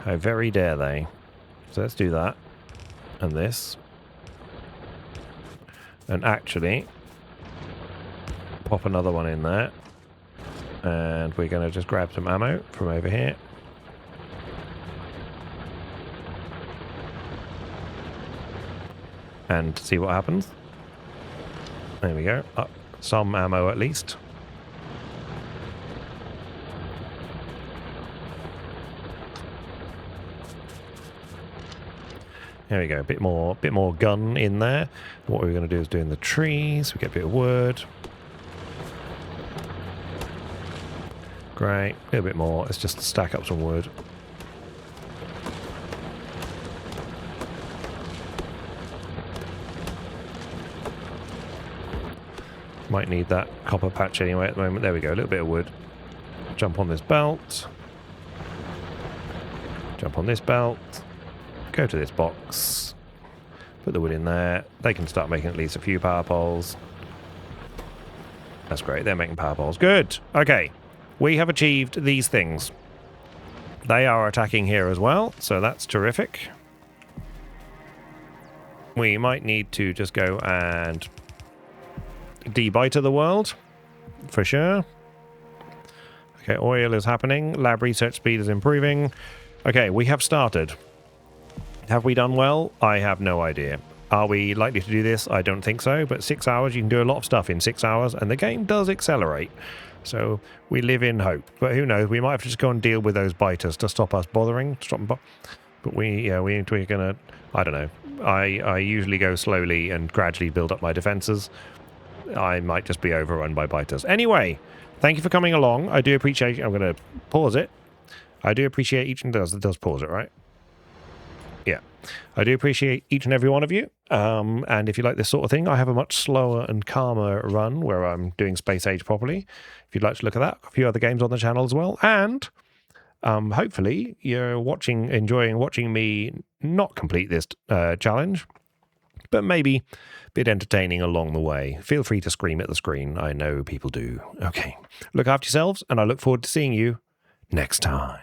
How very dare they? So let's do that. And this. And actually, pop another one in there. And we're going to just grab some ammo from over here. And see what happens. There we go. Up some ammo at least. There we go, a bit more gun in there. What we're going to do is do in the trees. We get a bit of wood. Great, a little bit more. Let's just stack up some wood. Might need that copper patch anyway at the moment. There we go, a little bit of wood. Jump on this belt. Jump on this belt. Go to this box, put the wood in there. They can start making at least a few power poles. That's great, they're making power poles. Good, okay. We have achieved these things. They are attacking here as well, so that's terrific. We might need to just go and debiter the world, for sure. Okay, oil is happening. Lab research speed is improving. Okay, we have started. Have we done well? I have no idea. Are we likely to do this? I don't think so, but 6 hours, you can do a lot of stuff in 6 hours, and the game does accelerate. So we live in hope. But who knows, we might have to just go and deal with those biters to stop us bothering. But we're gonna, I don't know. I usually go slowly and gradually build up my defenses. I might just be overrun by biters. Anyway, thank you for coming along. I do appreciate, I'm going to pause it. I do appreciate each, and it does pause it, right? Yeah, I do appreciate each and every one of you. And if you like this sort of thing, I have a much slower and calmer run where I'm doing Space Age properly. If you'd like to look at that, a few other games on the channel as well. And hopefully you're enjoying watching me not complete this challenge, but maybe a bit entertaining along the way. Feel free to scream at the screen. I know people do. Okay, look after yourselves, and I look forward to seeing you next time.